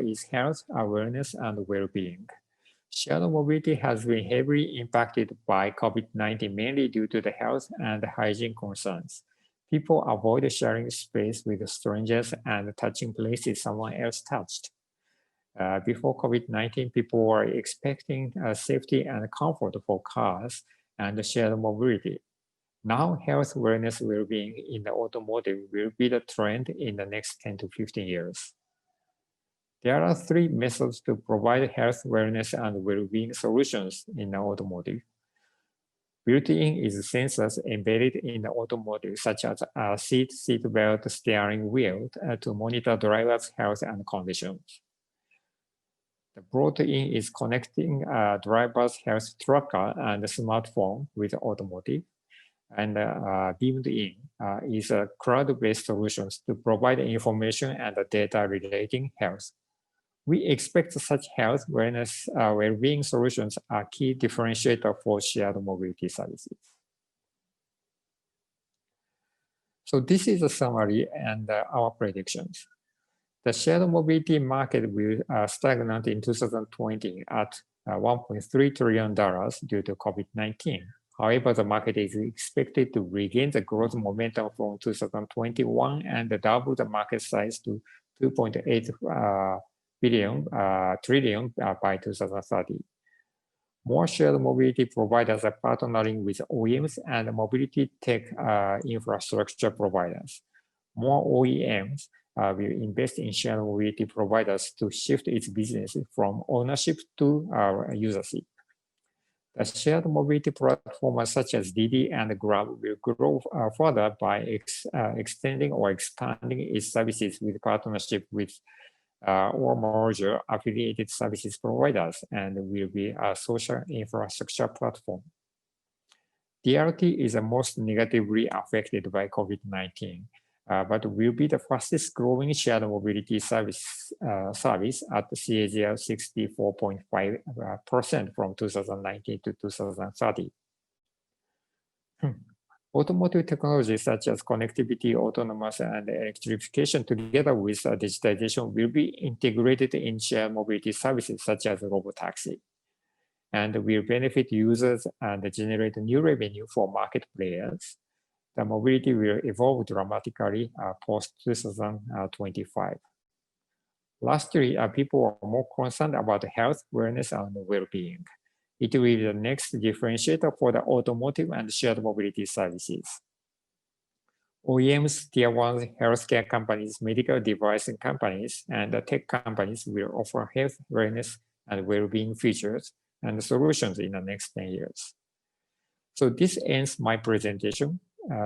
is health, awareness, and well-being. Shared mobility has been heavily impacted by COVID-19, mainly due to the health and hygiene concerns. People avoid sharing space with strangers and touching places someone else touched. Before COVID-19, people were expecting safety and comfort for cars and shared mobility. Now, health, wellness, well-being in the automotive will be the trend in the next 10 to 15 years. There are three methods to provide health, wellness, and well-being solutions in the automotive. Built-in is sensors embedded in the automotive, such as a seat belt, steering wheel, to monitor drivers' health and conditions. The brought-in is connecting a driver's health tracker and a smartphone with automotive. And beamed-in is a cloud-based solutions to provide information and data relating health. We expect such health, wellness, well-being solutions are key differentiator for shared mobility services. So this is a summary and our predictions. The shared mobility market will stagnate in 2020 at $1.3 trillion due to COVID-19. However, the market is expected to regain the growth momentum from 2021 and double the market size to 2.8 trillion by 2030. More shared mobility providers are partnering with OEMs and mobility tech infrastructure providers. More OEMs will invest in shared mobility providers to shift its business from ownership to usership. The shared mobility platforms such as Didi and Grab will grow further by extending or expanding its services with partnership with or merger affiliated services providers, and will be a social infrastructure platform. DRT is the most negatively affected by COVID-19, but will be the fastest growing shared mobility service at CAGR 64.5% from 2019 to 2030. Automotive technologies such as connectivity, autonomous, and electrification together with digitization will be integrated in shared mobility services such as Robo Taxi, and will benefit users and generate new revenue for market players. The mobility will evolve dramatically post-2025. Lastly, people are more concerned about health, wellness, and well-being. It will be the next differentiator for the automotive and shared mobility services. OEMs, Tier 1 healthcare companies, medical device companies, and tech companies will offer health, wellness, and well-being features and solutions in the next 10 years. So this ends my presentation.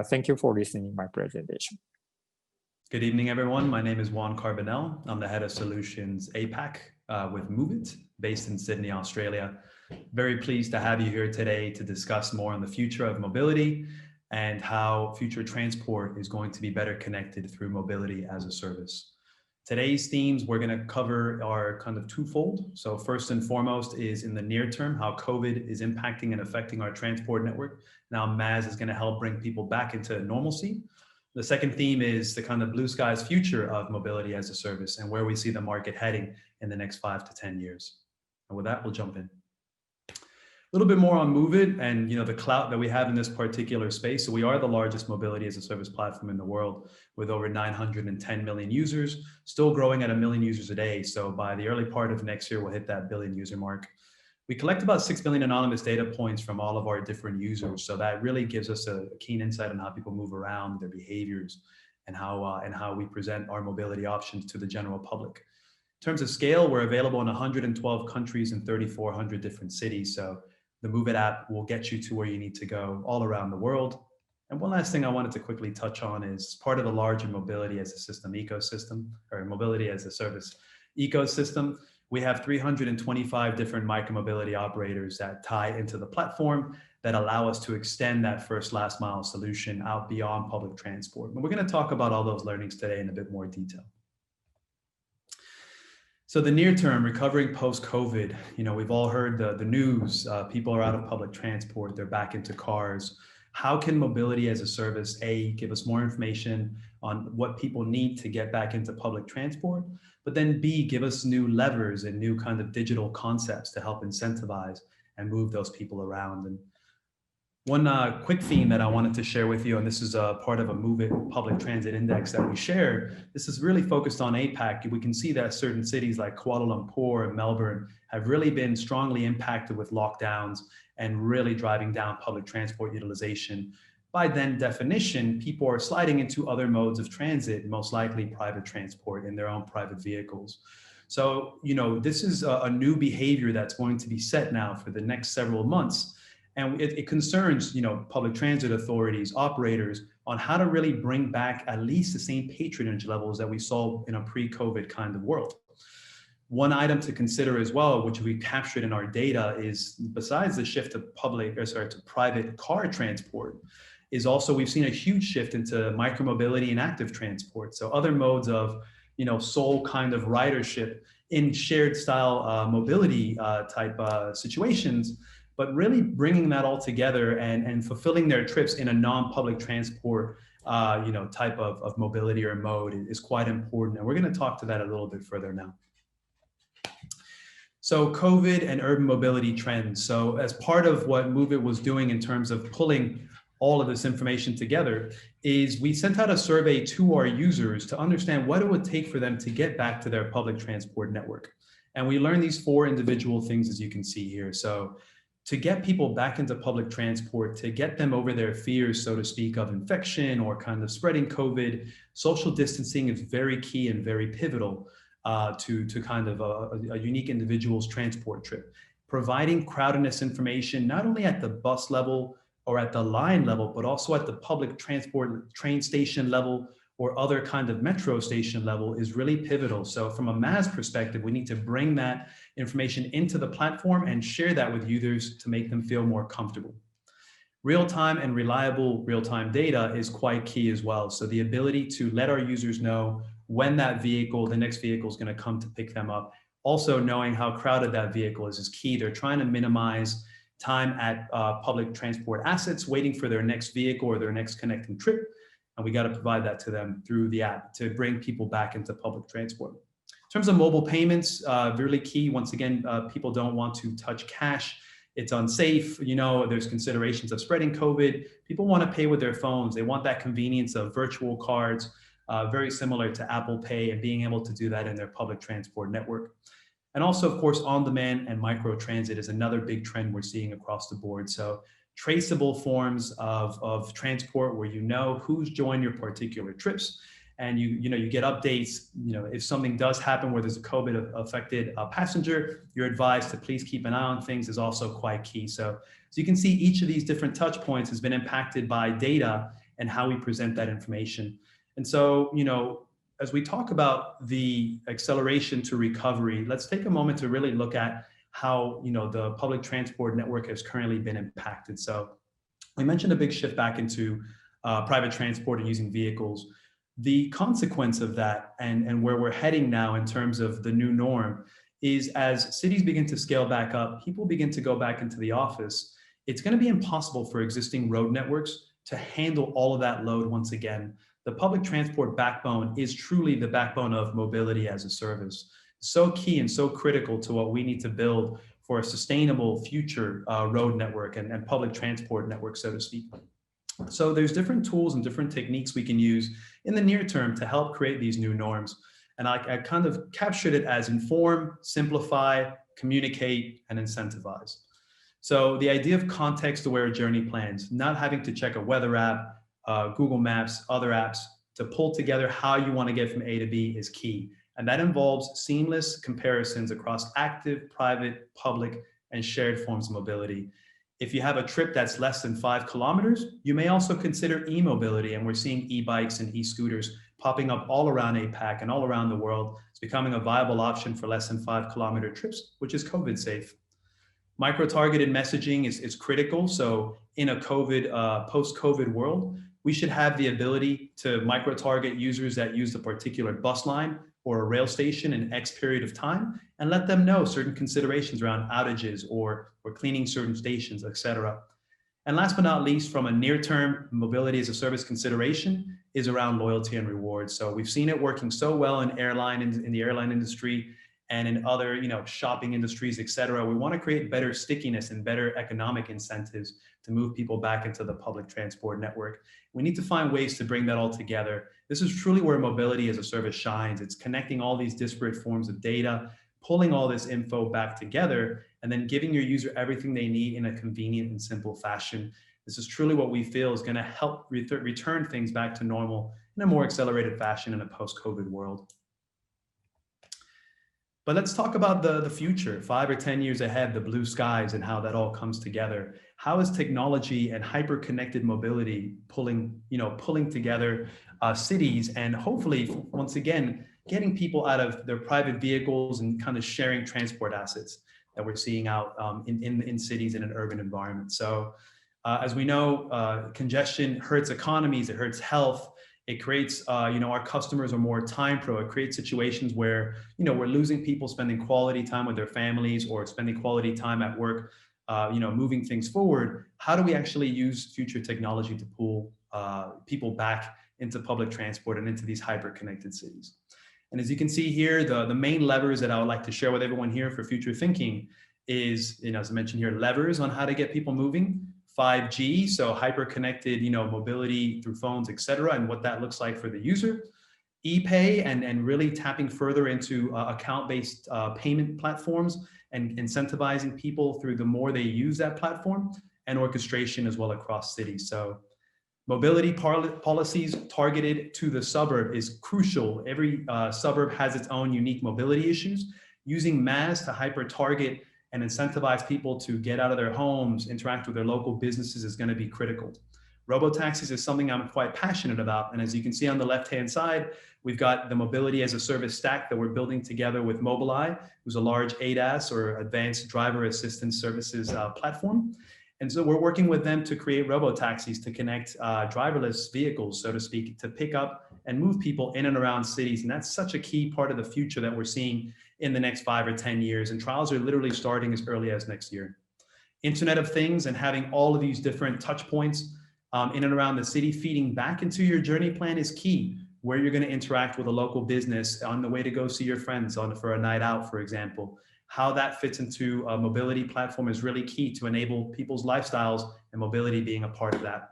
Thank you for listening to my presentation. Good evening, everyone. My name is Juan Carbonell. I'm the head of solutions APAC with MOVEit, based in Sydney, Australia. Very pleased to have you here today to discuss more on the future of mobility and how future transport is going to be better connected through mobility as a service. Today's themes we're going to cover are kind of twofold. So first and foremost is in the near term, how COVID is impacting and affecting our transport network. Now MaaS is going to help bring people back into normalcy. The second theme is the kind of blue skies future of mobility as a service and where we see the market heading in the next 5 to 10 years. And with that, we'll jump in. A little bit more on MOVEit and the clout that we have in this particular space. So we are the largest mobility as a service platform in the world with over 910 million users, still growing at 1 million users a day. So by the early part of next year, we'll hit that 1 billion user mark. We collect about 6 billion anonymous data points from all of our different users. So that really gives us a keen insight on how people move around, their behaviors, and how we present our mobility options to the general public. In terms of scale, we're available in 112 countries and 3,400 different cities. So the Move It app will get you to where you need to go all around the world. And one last thing I wanted to quickly touch on is part of the larger mobility as a system ecosystem, or mobility as a service ecosystem. We have 325 different micromobility operators that tie into the platform that allow us to extend that first last mile solution out beyond public transport. And we're going to talk about all those learnings today in a bit more detail. So the near term, recovering post-COVID, we've all heard the news, people are out of public transport, they're back into cars. How can mobility as a service, A, give us more information on what people need to get back into public transport, but then B, give us new levers and new kind of digital concepts to help incentivize and move those people around. And one quick theme that I wanted to share with you, and this is a part of a Move It public transit index that we share. This is really focused on APAC. We can see that certain cities like Kuala Lumpur and Melbourne have really been strongly impacted with lockdowns and really driving down public transport utilization. By then definition, people are sliding into other modes of transit, most likely private transport in their own private vehicles. So, this is a new behavior that's going to be set now for the next several months. And it concerns, public transit authorities, operators, on how to really bring back at least the same patronage levels that we saw in a pre-COVID kind of world. One item to consider as well, which we captured in our data, is besides the shift to private car transport, is also we've seen a huge shift into micromobility and active transport. So other modes of, sole kind of ridership in shared style mobility type situations, but really bringing that all together and fulfilling their trips in a non-public transport type of mobility or mode is quite important. And we're going to talk to that a little bit further now. So COVID and urban mobility trends. So as part of what Move It was doing in terms of pulling all of this information together is we sent out a survey to our users to understand what it would take for them to get back to their public transport network. And we learned these 4 individual things, as you can see here. So to get people back into public transport, to get them over their fears, so to speak, of infection or kind of spreading COVID, social distancing is very key and very pivotal to kind of a unique individual's transport trip. Providing crowdedness information, not only at the bus level or at the line level, but also at the public transport train station level or other kind of metro station level is really pivotal. So from a MaaS perspective, we need to bring that information into the platform and share that with users to make them feel more comfortable. Real-time and reliable real-time data is quite key as well. So the ability to let our users know when that vehicle, the next vehicle is going to come to pick them up. Also knowing how crowded that vehicle is key. They're trying to minimize time at public transport assets, waiting for their next vehicle or their next connecting trip. And we got to provide that to them through the app to bring people back into public transport. In terms of mobile payments, really key. Once again, people don't want to touch cash. It's unsafe. There's considerations of spreading COVID. People want to pay with their phones. They want that convenience of virtual cards, very similar to Apple Pay, and being able to do that in their public transport network. And also, of course, on-demand and micro-transit is another big trend we're seeing across the board. So traceable forms of transport where who's joined your particular trips, and you get updates. If something does happen where there's a COVID affected passenger, you're advised to please keep an eye on things is also quite key. So you can see each of these different touch points has been impacted by data and how we present that information. And so, as we talk about the acceleration to recovery, let's take a moment to really look at how the public transport network has currently been impacted. So we mentioned a big shift back into private transport and using vehicles. The consequence of that and where we're heading now in terms of the new norm is as cities begin to scale back up, people begin to go back into the office, it's going to be impossible for existing road networks to handle all of that load once again. The public transport backbone is truly the backbone of mobility as a service. So key and so critical to what we need to build for a sustainable future road network and public transport network, so to speak. So there's different tools and different techniques we can use in the near term to help create these new norms. And I kind of captured it as inform, simplify, communicate, and incentivize. So the idea of context-aware journey plans, not having to check a weather app, Google Maps, other apps, to pull together how you want to get from A to B is key. And that involves seamless comparisons across active, private, public, and shared forms of mobility. If you have a trip that's less than 5 kilometers, you may also consider e-mobility, and we're seeing e-bikes and e-scooters popping up all around APAC and all around the world. It's becoming a viable option for less than 5 kilometer trips, which is COVID safe. Micro-targeted messaging is critical. So in a post-COVID world, we should have the ability to micro-target users that use the particular bus line or a rail station in X period of time, and let them know certain considerations around outages or cleaning certain stations, etc. And last but not least, from a near-term mobility as a service consideration is around loyalty and rewards. So we've seen it working so well in the airline industry and in other, shopping industries, etc. We want to create better stickiness and better economic incentives to move people back into the public transport network. We need to find ways to bring that all together. This is truly where mobility as a service shines. It's connecting all these disparate forms of data, pulling all this info back together, and then giving your user everything they need in a convenient and simple fashion. This is truly what we feel is going to help return things back to normal in a more accelerated fashion in a post-COVID world. But let's talk about the future, 5 or 10 years ahead, the blue skies and how that all comes together. How is technology and hyper-connected mobility pulling together cities and hopefully, once again, getting people out of their private vehicles and kind of sharing transport assets that we're seeing out in cities and in urban environments. So as we know, congestion hurts economies, it hurts health. It creates, our customers are more time pro. It creates situations where, we're losing people spending quality time with their families or spending quality time at work, moving things forward. How do we actually use future technology to pull people back into public transport and into these hyper-connected cities? And as you can see here, the main levers that I would like to share with everyone here for future thinking is, as I mentioned here, levers on how to get people moving. 5G, so hyper-connected, mobility through phones, et cetera, and what that looks like for the user. ePay and really tapping further into account-based payment platforms and incentivizing people through the more they use that platform, and orchestration as well across cities. So mobility policies targeted to the suburb is crucial. Every suburb has its own unique mobility issues. Using MaaS to hyper-target and incentivize people to get out of their homes, interact with their local businesses is going to be critical. Robo taxis is something I'm quite passionate about. And as you can see on the left-hand side, we've got the mobility as a service stack that we're building together with Mobileye, who's a large ADAS or advanced driver assistance services platform. And so we're working with them to create robo taxis to connect driverless vehicles, so to speak, to pick up and move people in and around cities. And that's such a key part of the future that we're seeing in the next 5 or 10 years. And trials are literally starting as early as next year. Internet of Things and having all of these different touch points in and around the city feeding back into your journey plan is key. Where you're going to interact with a local business on the way to go see your friends for a night out, for example. How that fits into a mobility platform is really key to enable people's lifestyles and mobility being a part of that.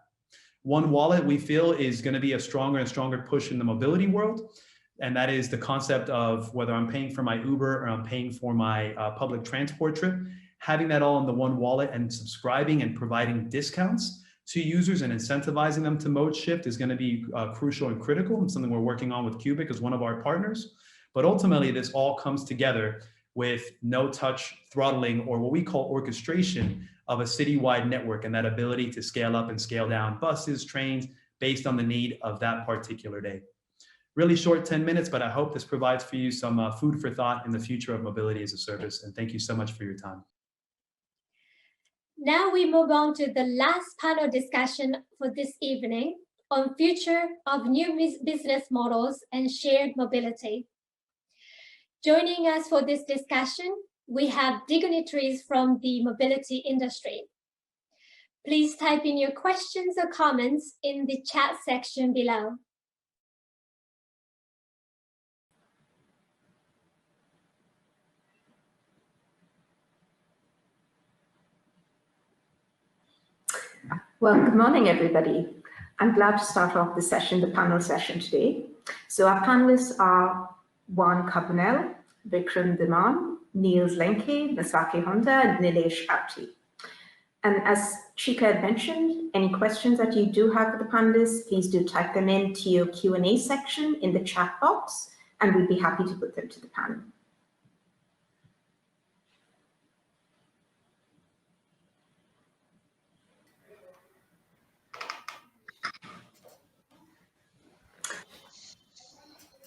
One wallet we feel is going to be a stronger and stronger push in the mobility world. And that is the concept of whether I'm paying for my Uber or I'm paying for my public transport trip, having that all in the one wallet and subscribing and providing discounts to users and incentivizing them to mode shift is going to be crucial and critical, and something we're working on with Cubic as one of our partners. But ultimately, this all comes together with no-touch throttling, or what we call orchestration of a citywide network, and that ability to scale up and scale down buses, trains, based on the need of that particular day. Really short 10 minutes, but I hope this provides for you some food for thought in the future of mobility as a service. And thank you so much for your time. Now we move on to the last panel discussion for this evening on future of new business models and shared mobility. Joining us for this discussion, we have dignitaries from the mobility industry. Please type in your questions or comments in the chat section below. Well, good morning, everybody. I'm glad to start off the panel session today. So our panelists are Juan Carbonell, Vikram Dhiman, Niels Lenke, Masaki Honda, and Nilesh Apti. And as Chika had mentioned, any questions that you do have for the panelists, please do type them into your Q&A section in the chat box, and we'd be happy to put them to the panel.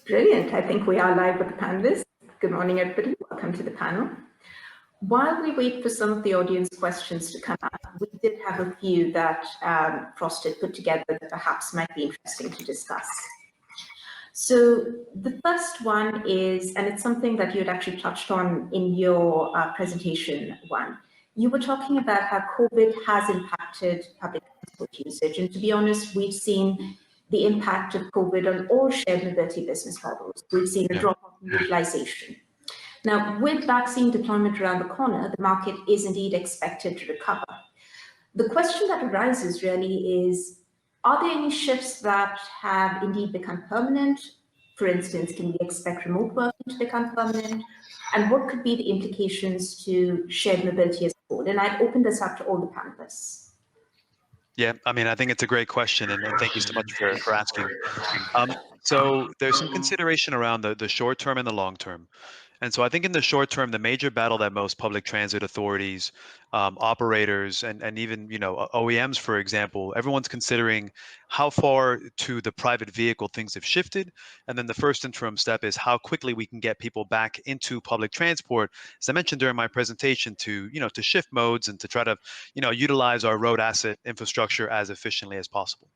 Brilliant. I think we are live with the panelists. Good morning, everybody. Welcome to the panel. While we wait for some of the audience questions to come up, we did have a few that Frost had put together that perhaps might be interesting to discuss. So the first one is, and it's something that you had actually touched on in your presentation one. You were talking about how COVID has impacted public transport usage. And to be honest, we've seen the impact of COVID on all shared mobility business models. We've seen a drop off in utilization. Now, with vaccine deployment around the corner, the market is indeed expected to recover. The question that arises really is, are there any shifts that have indeed become permanent? For instance, can we expect remote working to become permanent? And what could be the implications to shared mobility as a whole? And I've opened this up to all the panelists. Yeah, I mean, I think it's a great question, and thank you so much for asking. So there's some consideration around the short term and the long term. And so I think in the short term, the major battle that most public transit authorities, operators, and even OEMs, for example, everyone's considering how far to the private vehicle things have shifted. And then the first interim step is how quickly we can get people back into public transport, as I mentioned during my presentation, to shift modes and to try to utilize our road asset infrastructure as efficiently as possible.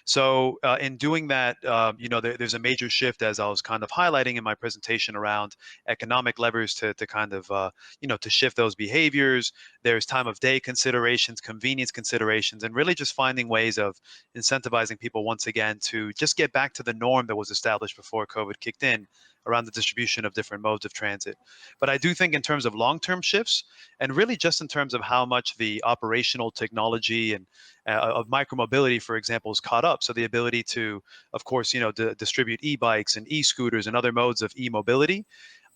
So in doing that, there's a major shift, as I was kind of highlighting in my presentation, around economic levers to kind of to shift those behaviors. There's time of day considerations, convenience considerations, and really just finding ways of incentivizing people once again to just get back to the norm that was established before COVID kicked in around the distribution of different modes of transit. But I do think in terms of long-term shifts, and really just in terms of how much the operational technology and of micromobility, for example, is caught up. So the ability to, of course, distribute e-bikes and e-scooters and other modes of e-mobility.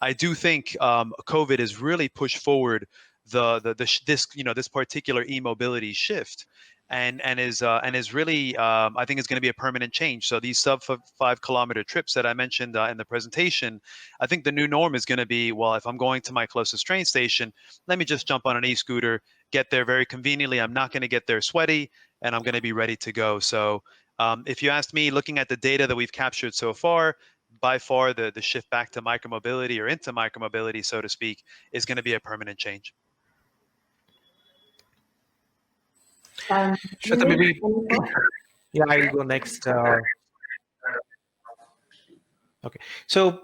I do think COVID has really pushed forward this particular e-mobility shift, and is really I think is going to be a permanent change. So these sub 5 kilometer trips that I mentioned in the presentation, I think the new norm is going to be, well, if I'm going to my closest train station, let me just jump on an e-scooter, get there very conveniently. I'm not going to get there sweaty, and I'm going to be ready to go. So if you ask me, looking at the data that we've captured so far, by far the shift back to micromobility, or into micromobility, so to speak, is going to be a permanent change. Shweta, maybe, yeah, I'll go next. Okay, so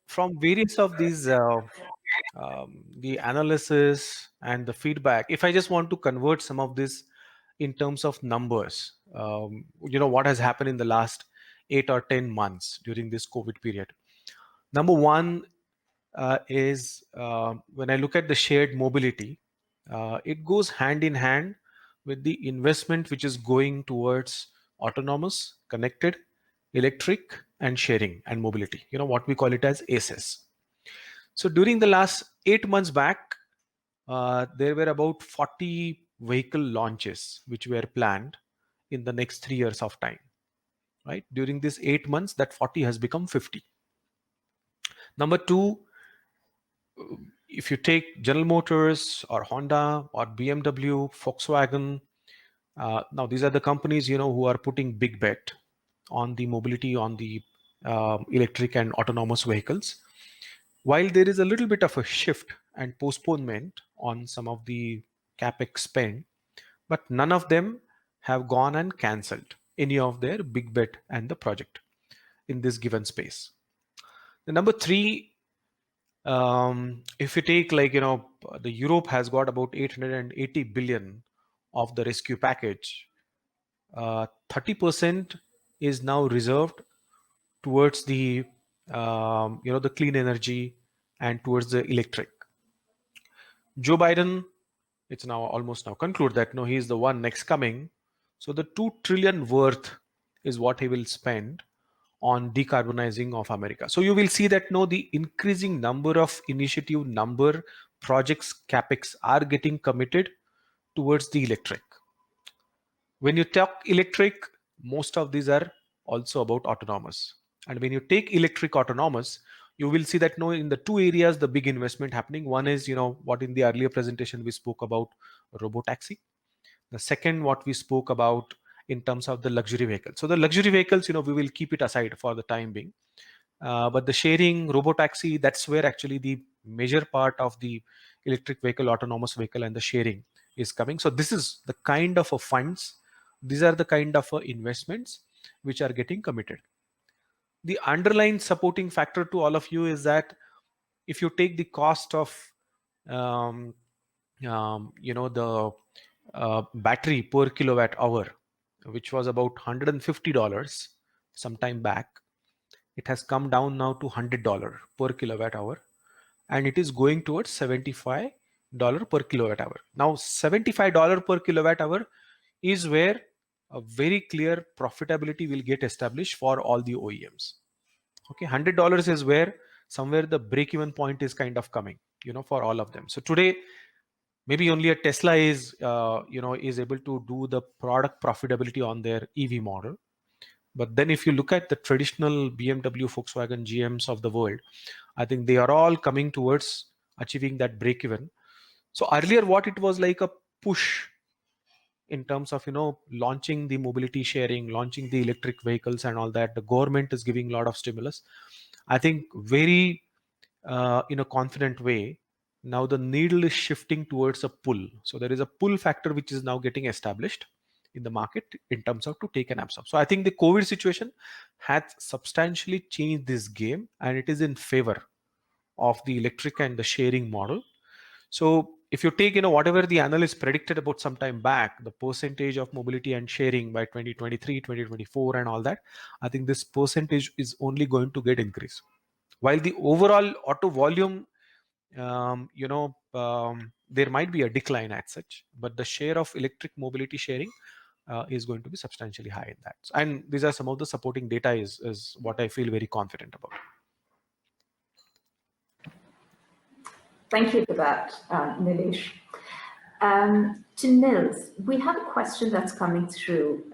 from various of these, the analysis and the feedback, if I just want to convert some of this in terms of numbers, what has happened in the last 8 or 10 months during this COVID period. Number one is when I look at the shared mobility, it goes hand in hand with the investment which is going towards autonomous, connected, electric, and sharing and mobility, what we call it as ACES. So during the last 8 months back, there were about 40 vehicle launches which were planned in the next 3 years of time, right? During this 8 months, that 40 has become 50. Number two, if you take General Motors or Honda or BMW, Volkswagen, now these are the companies who are putting big bet on the mobility, on the electric and autonomous vehicles. While there is a little bit of a shift and postponement on some of the capex spend, but none of them have gone and cancelled any of their big bet and the project in this given space. The number three, if you take the Europe has got about 880 billion of the rescue package, 30% is now reserved towards the the clean energy and towards the electric. Joe Biden, it's now almost now concluded that he is the one next coming. So the 2 trillion worth is what he will spend on decarbonizing of America. So you will see that the increasing number of projects, capex are getting committed towards the electric. When you talk electric, most of these are also about autonomous. And when you take electric autonomous, you will see that in the two areas, the big investment happening. One is, what in the earlier presentation we spoke about Robo Taxi. The second, what we spoke about in terms of the luxury vehicles. So the luxury vehicles, we will keep it aside for the time being. But the sharing, Robo Taxi, that's where actually the major part of the electric vehicle, autonomous vehicle, and the sharing is coming. So this is the kind of funds. These are the kind of investments which are getting committed. The underlying supporting factor to all of you is that if you take the cost of the battery per kilowatt hour, which was about $150 some time back, it has come down now to $100 per kilowatt hour, and it is going towards $75 per kilowatt hour. Now $75 per kilowatt hour is where a very clear profitability will get established for all the OEMs. Okay, $100 is where somewhere the break-even point is kind of coming, for all of them. So today, maybe only a Tesla is able to do the product profitability on their EV model. But then if you look at the traditional BMW, Volkswagen, GMs of the world, I think they are all coming towards achieving that break-even. So earlier, what it was like a push in terms of launching the mobility sharing, launching the electric vehicles and all that, the government is giving a lot of stimulus. I think very in a confident way, now the needle is shifting towards a pull. So there is a pull factor which is now getting established in the market in terms of to take an absorb. So I think the COVID situation has substantially changed this game, and it is in favor of the electric and the sharing model. So if you take, whatever the analysts predicted about some time back, the percentage of mobility and sharing by 2023, 2024 and all that, I think this percentage is only going to get increased. While the overall auto volume, there might be a decline as such, but the share of electric mobility sharing is going to be substantially high in that. And these are some of the supporting data is what I feel very confident about. Thank you for that, Nilesh. To Nils, we have a question that's coming through.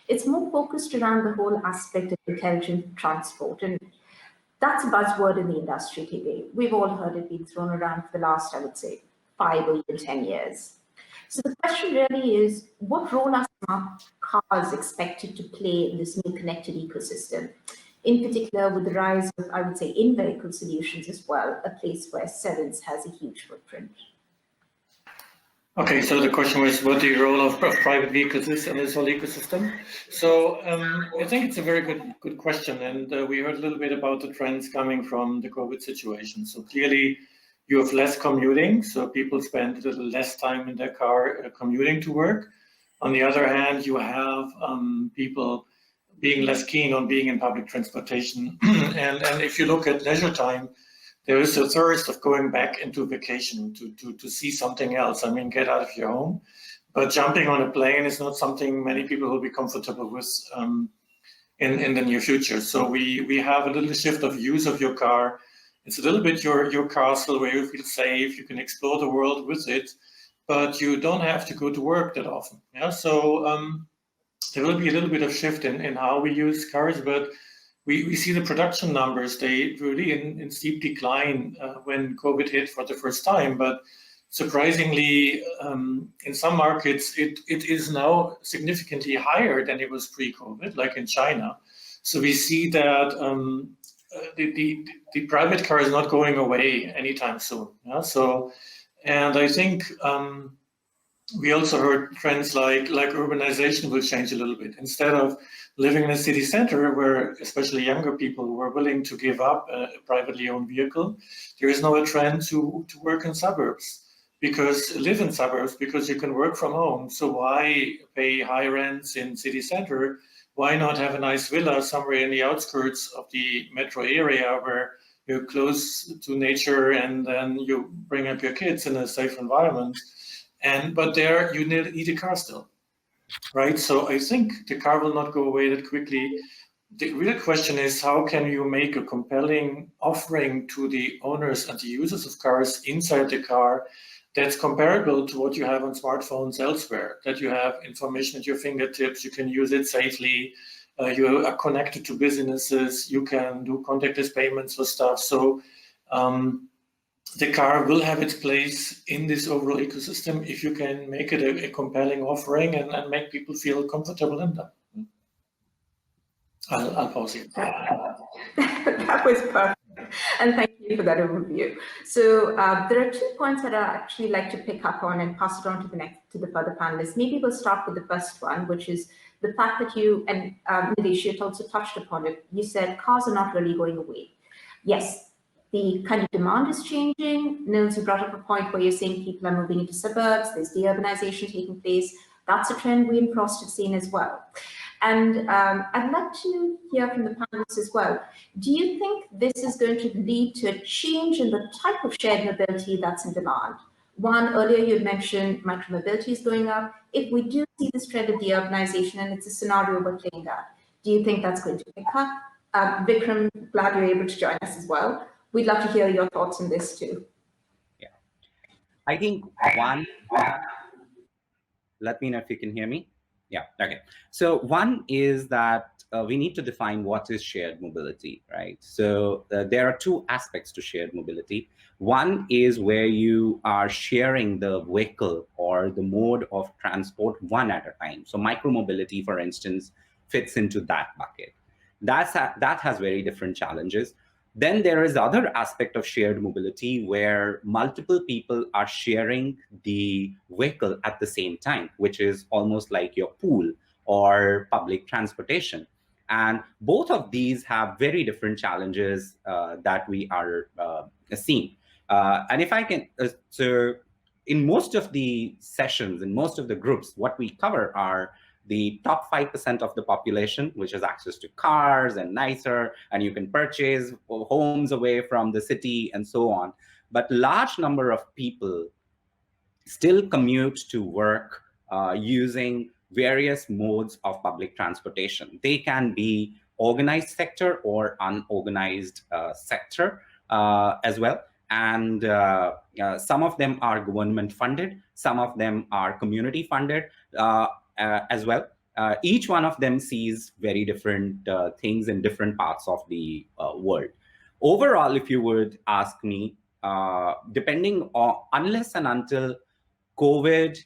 It's more focused around the whole aspect of intelligent transport, and that's a buzzword in the industry today. We've all heard it being thrown around for the last, I would say, 5 or even 10 years. So the question really is, what role are smart cars expected to play in this new connected ecosystem? In particular, with the rise of, I would say, in-vehicle solutions as well, a place where C.A.S.E has a huge footprint. Okay, so the question was what the role of private vehicles is in this whole ecosystem. So I think it's a very good question, and we heard a little bit about the trends coming from the COVID situation. So clearly, you have less commuting, so people spend a little less time in their car commuting to work. On the other hand, you have people being less keen on being in public transportation, and if you look at leisure time, there is a thirst of going back into vacation to see something else. I mean, get out of your home. But jumping on a plane is not something many people will be comfortable with in the near future. So we have a little shift of use of your car. It's a little bit your castle where you feel safe. You can explore the world with it, but you don't have to go to work that often. Yeah. So there will be a little bit of shift in how we use cars, but we see the production numbers, they really in steep decline when COVID hit for the first time. But surprisingly, in some markets, it is now significantly higher than it was pre-COVID, like in China. So we see that the private car is not going away anytime soon. Yeah? So, and I think we also heard trends like urbanization will change a little bit. Instead of living in a city center where especially younger people were willing to give up a privately owned vehicle, there is now a trend to work in suburbs, live in suburbs because you can work from home. So why pay high rents in city center? Why not have a nice villa somewhere in the outskirts of the metro area where you're close to nature and then you bring up your kids in a safe environment? But there you need a car still, right? So I think the car will not go away that quickly. The real question is, how can you make a compelling offering to the owners and the users of cars inside the car that's comparable to what you have on smartphones elsewhere, that you have information at your fingertips, you can use it safely, you are connected to businesses, you can do contactless payments for stuff. So the car will have its place in this overall ecosystem if you can make it a compelling offering and make people feel comfortable in that. I'll pause here. That was perfect. And thank you for that overview. So there are 2 points that I actually like to pick up on and pass it on to the further panelists. Maybe we'll start with the first one, which is the fact that you, and Nilesh, you had also touched upon it. You said cars are not really going away. Yes, the kind of demand is changing. Nils, you brought up a point where you're saying people are moving into suburbs, there's deurbanization taking place. That's a trend we in Frost have seen as well. And I'd like to hear from the panelists as well. Do you think this is going to lead to a change in the type of shared mobility that's in demand? One, earlier you had mentioned micromobility is going up. If we do see this trend of deurbanization, and it's a scenario we're playing out, do you think that's going to pick up? Vikram, glad you're able to join us as well. We'd love to hear your thoughts on this too. Yeah, I think one, let me know if you can hear me. Yeah, okay. So one is that we need to define what is shared mobility, right? So there are 2 aspects to shared mobility. One is where you are sharing the vehicle or the mode of transport one at a time. So micromobility, for instance, fits into that bucket. That has very different challenges. Then there is other aspect of shared mobility where multiple people are sharing the vehicle at the same time, which is almost like your pool or public transportation. And both of these have very different challenges that we are seeing. And if I can, so in most of the sessions, in most of the groups, what we cover are the top 5% of the population, which has access to cars and nicer, and you can purchase homes away from the city and so on. But large number of people still commute to work using various modes of public transportation. They can be organized sector or unorganized sector as well. And some of them are government funded, some of them are community funded as well. Each one of them sees very different things in different parts of the world. Overall, if you would ask me, depending on, unless and until COVID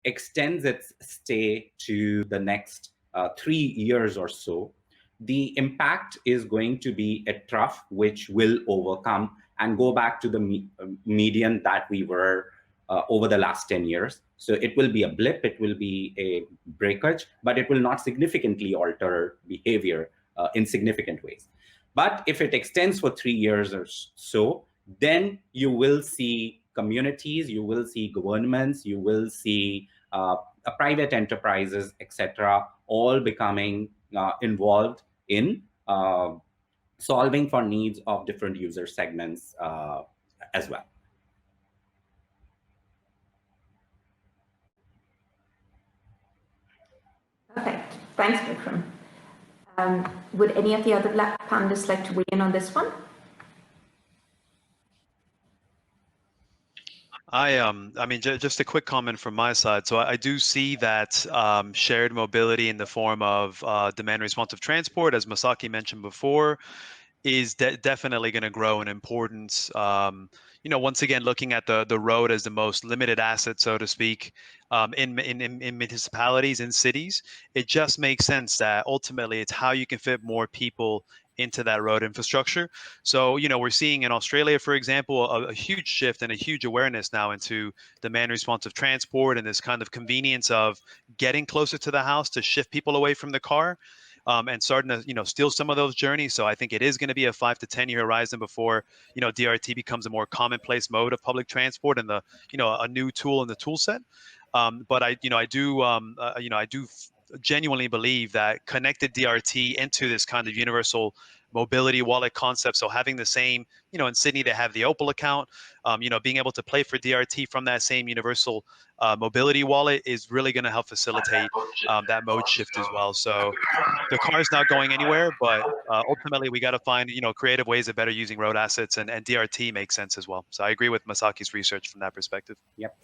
extends its stay to the next 3 years or so, the impact is going to be a trough which will overcome and go back to the median that we were over the last 10 years. So it will be a blip, it will be a breakage, but it will not significantly alter behavior in significant ways. But if it extends for 3 years or so, then you will see communities, you will see governments, you will see private enterprises, etc., all becoming involved in solving for needs of different user segments as well. Perfect. Thanks, Vikram. Would any of the other panelists like to weigh in on this one? I mean, just a quick comment from my side. So I do see that shared mobility in the form of demand responsive transport, as Masaki mentioned before, is definitely going to grow in importance. You know, once again, looking at the road as the most limited asset, so to speak, in municipalities and cities, it just makes sense that ultimately it's how you can fit more people into that road infrastructure. So, you know, we're seeing in Australia, for example, a huge shift and a huge awareness now into demand responsive transport and this kind of convenience of getting closer to the house to shift people away from the car. And starting to, you know, steal some of those journeys. So I think it is going to be a 5 to 10 year horizon before, you know, DRT becomes a more commonplace mode of public transport and you know, a new tool in the tool set. But I do genuinely believe that connected DRT into this kind of universal mobility wallet concept. So having the same, in Sydney they have the Opal account, being able to play for DRT from that same universal mobility wallet is really going to help facilitate that mode shift as well. So the car is not going anywhere, but ultimately we got to find, creative ways of better using road assets, and DRT makes sense as well. So I agree with Masaki's research from that perspective. Yep.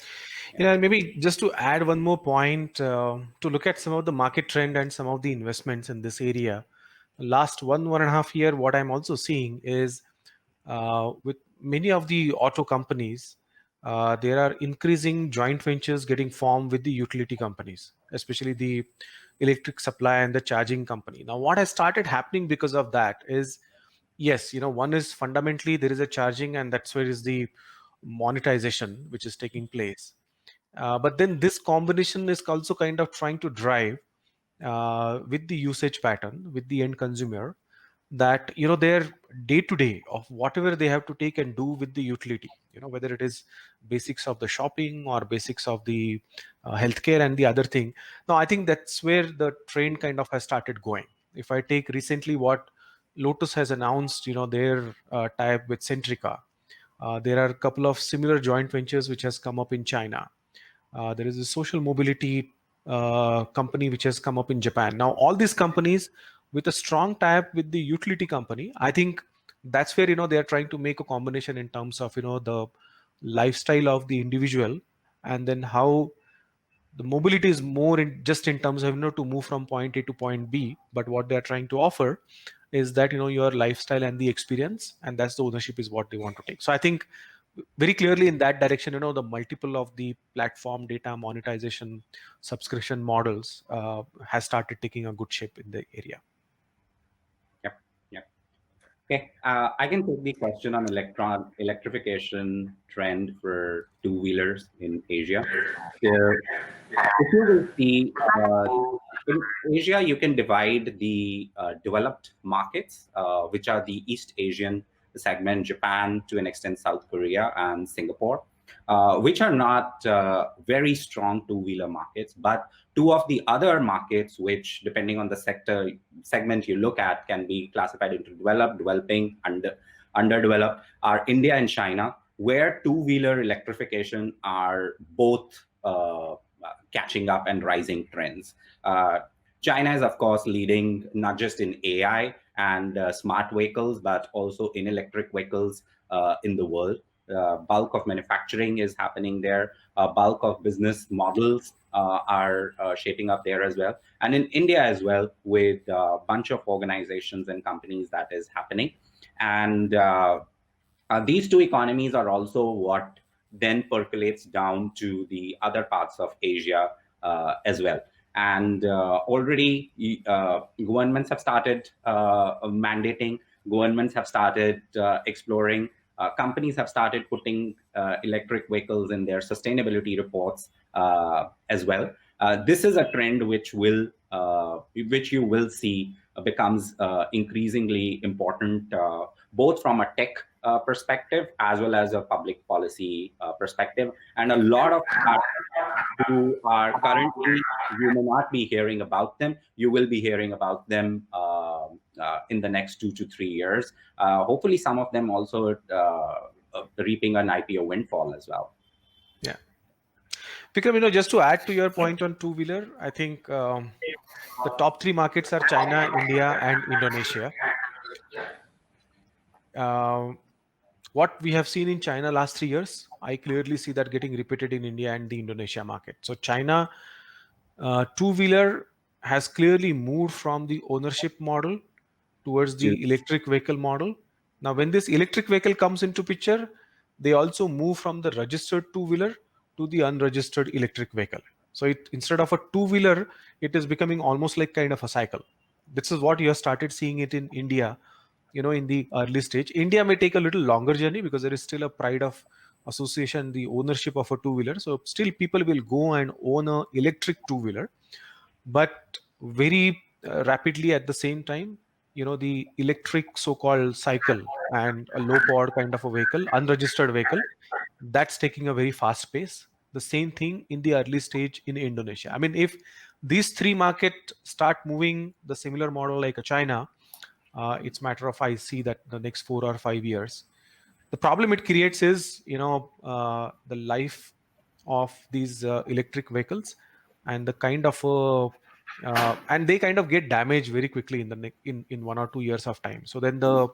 Maybe just to add one more point, to look at some of the market trend and some of the investments in this area. Last 1.5 year, what I'm also seeing is with many of the auto companies, there are increasing joint ventures getting formed with the utility companies, especially the electric supply and the charging company. Now, what has started happening because of that is, yes, one is fundamentally there is a charging, and that's where is the monetization which is taking place. But then this combination is also kind of trying to drive with the usage pattern with the end consumer, that their day to day of whatever they have to take and do with the utility, whether it is basics of the shopping or basics of the healthcare and the other thing. Now I think that's where the trend kind of has started going. If I take recently what Lotus has announced, their tie-up with Centrica, there are a couple of similar joint ventures which has come up in China. There is a social mobility company which has come up in Japan. Now, all these companies with a strong tie-up with the utility company, I think that's where they are trying to make a combination in terms of the lifestyle of the individual, and then how the mobility is more in just in terms of to move from point A to point B, but what they are trying to offer is that your lifestyle and the experience, and that's the ownership is what they want to take. So I think very clearly in that direction, the multiple of the platform data monetization subscription models has started taking a good shape in the area. Yep. Okay, I can take the question on electrification trend for two-wheelers in Asia. So if you will see, in Asia, you can divide the developed markets, which are the East Asian segment, Japan, to an extent South Korea and Singapore, which are not very strong two-wheeler markets. But two of the other markets, which depending on the segment you look at, can be classified into developed, developing, underdeveloped, are India and China, where two-wheeler electrification are both catching up and rising trends. China is, of course, leading not just in AI and smart vehicles, but also in electric vehicles in the world. Bulk of manufacturing is happening there. Bulk of business models are shaping up there as well. And in India as well, with a bunch of organizations and companies that is happening. And these two economies are also what then percolates down to the other parts of Asia as well. And already governments have started mandating, governments have started exploring, companies have started putting electric vehicles in their sustainability reports as well. This is a trend which you will see becomes increasingly important, both from a tech perspective as well as a public policy perspective. And a lot of who are currently, you may not be hearing about them, you will be hearing about them in the next 2 to 3 years. Hopefully some of them also reaping an IPO windfall as well. Yeah. Vikram, just to add to your point on two-wheeler, I think the top 3 markets are China, India, and Indonesia. What we have seen in China last 3 years, I clearly see that getting repeated in India and the Indonesia market. So China two-wheeler has clearly moved from the ownership model towards the electric vehicle model. Now, when this electric vehicle comes into picture, they also move from the registered two-wheeler to the unregistered electric vehicle. So instead of a two-wheeler, it is becoming almost like kind of a cycle. This is what you have started seeing it in India, in the early stage. India may take a little longer journey because there is still a pride of association, the ownership of a two-wheeler. So still people will go and own a electric two-wheeler, but very rapidly at the same time, the electric so-called cycle and a low power kind of a vehicle, unregistered vehicle, that's taking a very fast pace. The same thing in the early stage in Indonesia. I mean, if these 3 markets start moving the similar model like a China, It's a matter of I see that the next 4 or 5 years. The problem it creates is, the life of these electric vehicles and the kind of and they kind of get damaged very quickly in 1 or 2 years of time. So then the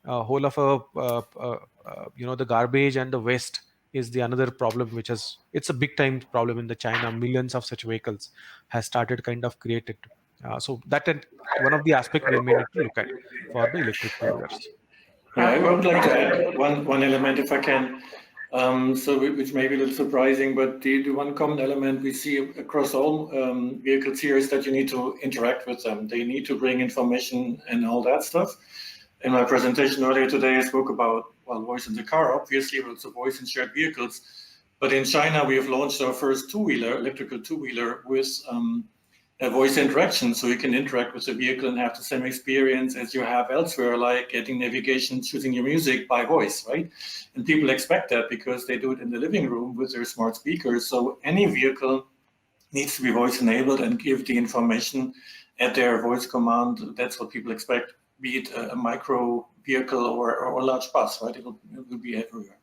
whole of the garbage and the waste is the another problem, which it's a big time problem in the China. Millions of such vehicles has started kind of created. So that is one of the aspects we may need to look at for the electric two-wheelers. I would like to add one element, if I can. Which may be a little surprising, but the one common element we see across all vehicles here is that you need to interact with them. They need to bring information and all that stuff. In my presentation earlier today, I spoke about, well, voice in the car, obviously, but also voice in shared vehicles. But in China, we have launched our first electrical two-wheeler with a voice interaction, so you can interact with the vehicle and have the same experience as you have elsewhere, like getting navigation, choosing your music by voice, right? And people expect that because they do it in the living room with their smart speakers. So any vehicle needs to be voice enabled and give the information at their voice command. That's what people expect, be it a micro vehicle or a large bus, right? It will be everywhere.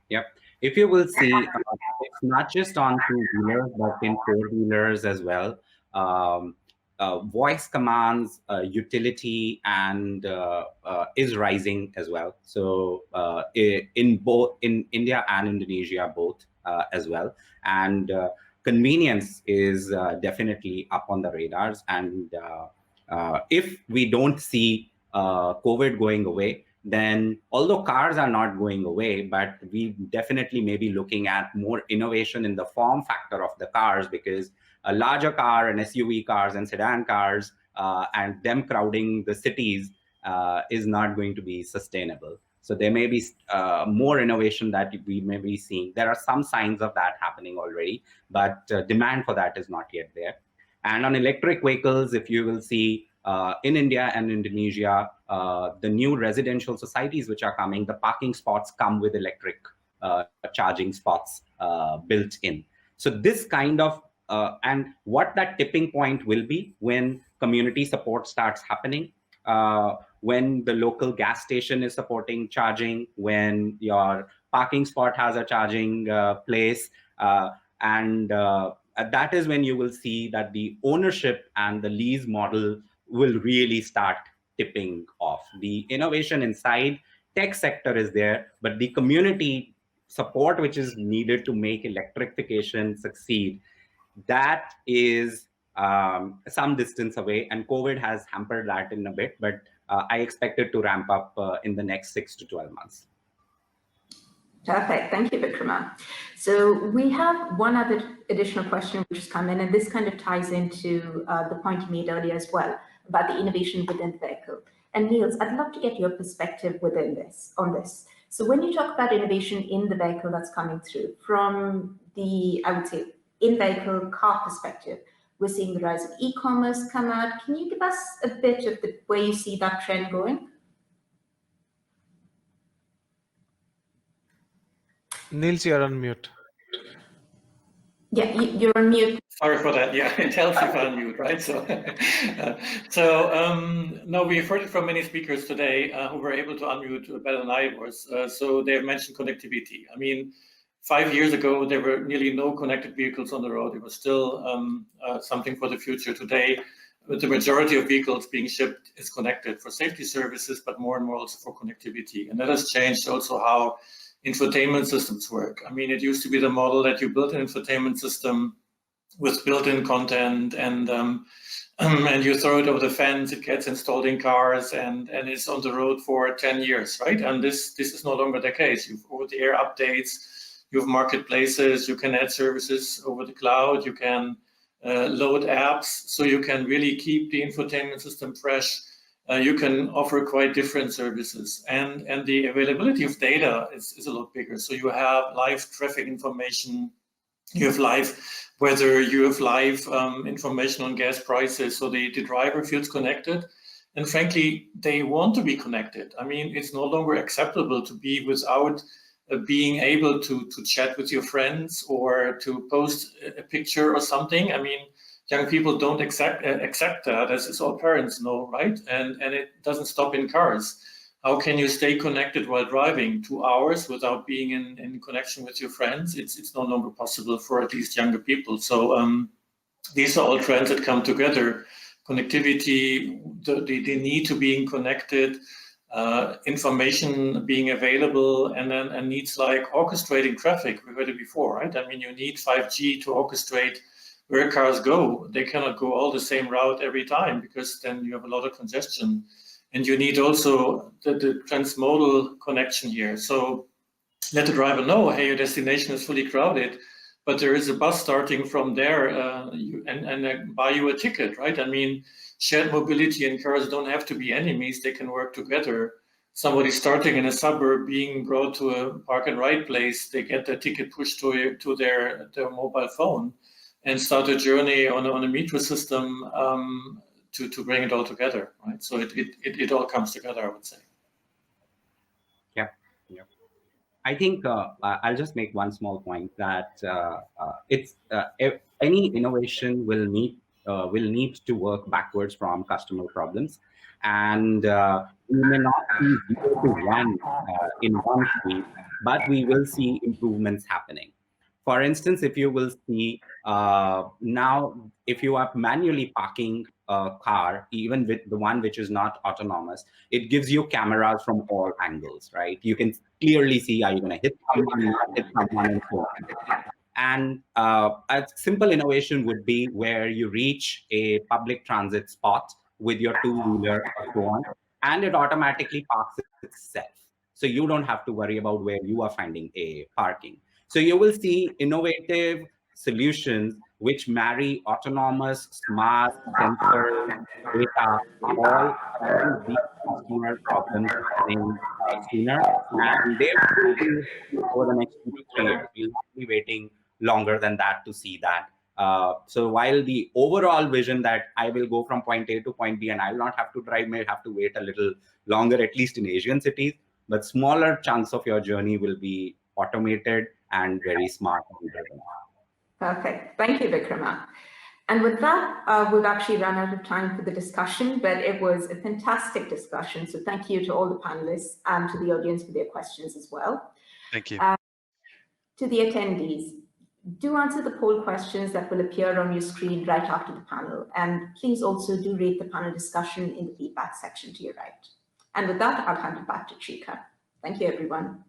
Yep. If you will see, it's not just on two-wheelers, but in four-wheelers as well. Voice commands, utility, and is rising as well. So in India and Indonesia, both as well. And convenience is definitely up on the radars. And if we don't see COVID going away, then although cars are not going away, but we definitely may be looking at more innovation in the form factor of the cars, because a larger car and SUV cars and sedan cars and them crowding the cities is not going to be sustainable. So there may be more innovation that we may be seeing. There are some signs of that happening already, but demand for that is not yet there. And on electric vehicles, if you will see, in India and Indonesia, the new residential societies which are coming, the parking spots come with electric charging spots built in. So this kind of, and what that tipping point will be when community support starts happening, when the local gas station is supporting charging, when your parking spot has a charging place, and that is when you will see that the ownership and the lease model will really start tipping off. The innovation inside tech sector is there, but the community support which is needed to make electrification succeed, that is some distance away, and COVID has hampered that in a bit, but I expect it to ramp up in the next 6 to 12 months. Perfect. Thank you, Vikrama. So we have one other additional question which has come in, and this kind of ties into the point you made earlier as well about the innovation within the vehicle. And Niels, I'd love to get your perspective on this. So when you talk about innovation in the vehicle that's coming through, from the, I would say, in-vehicle car perspective, we're seeing the rise of e-commerce come out. Can you give us a bit of the way you see that trend going? Niels, you're on mute. Yeah, you're on mute. Sorry for that. Yeah, it tells if I'm mute, right? No, we've heard it from many speakers today who were able to unmute better than I was. So they've mentioned connectivity. I mean, 5 years ago, there were nearly no connected vehicles on the road. It was still something for the future. Today, the majority of vehicles being shipped is connected for safety services, but more and more also for connectivity. And that has changed also how infotainment systems work. I mean, it used to be the model that you built an infotainment system with built-in content, and you throw it over the fence, it gets installed in cars, and it's on the road for 10 years, right? And this is no longer the case. You've over-the-air updates, you have marketplaces, you can add services over the cloud, you can load apps, so you can really keep the infotainment system fresh. You can offer quite different services, and the availability of data is a lot bigger. So you have live traffic information, you have live weather, you have live information on gas prices, so the driver feels connected. And frankly, they want to be connected. I mean, it's no longer acceptable to be without being able to chat with your friends or to post a picture or something. I mean, young people don't accept that, as all parents know, right? And it doesn't stop in cars. How can you stay connected while driving 2 hours without being in connection with your friends? It's no longer possible for at least younger people. So these are all trends that come together. Connectivity, the need to being connected, information being available, and needs like orchestrating traffic. We heard it before, right? I mean, you need 5G to orchestrate where cars go. They cannot go all the same route every time, because then you have a lot of congestion. And you need also the transmodal connection here. So let the driver know, hey, your destination is fully crowded, but there is a bus starting from there and buy you a ticket, right? I mean, shared mobility and cars don't have to be enemies. They can work together. Somebody starting in a suburb being brought to a park and ride place, they get their ticket pushed to their mobile phone and start a journey on a metro system to bring it all together, right? So it all comes together, I would say. Yeah. I think I'll just make one small point that any innovation will need to work backwards from customer problems, and we may not see 0 to 1 in one street, but we will see improvements happening. For instance, if you will see now, if you are manually parking a car, even with the one which is not autonomous, it gives you cameras from all angles, right? You can clearly see, are you going to hit someone, not hit someone, and so on. And a simple innovation would be where you reach a public transit spot with your two-wheeler or so on, and it automatically parks itself. So you don't have to worry about where you are finding a parking. So you will see innovative solutions which marry autonomous, smart, sensor, data, all these customer problems happening sooner. And they will be over the next 2 to 3 years. We'll not be waiting longer than that to see that. So while the overall vision that I will go from point A to point B and I will not have to drive, may have to wait a little longer, at least in Asian cities, but smaller chunks of your journey will be automated and very smart and driven. Perfect. Thank you, Vikrama. And with that, we've actually run out of time for the discussion, but it was a fantastic discussion. So thank you to all the panelists and to the audience for their questions as well. Thank you. To the attendees, do answer the poll questions that will appear on your screen right after the panel. And please also do rate the panel discussion in the feedback section to your right. And with that, I'll hand it back to Chika. Thank you, everyone.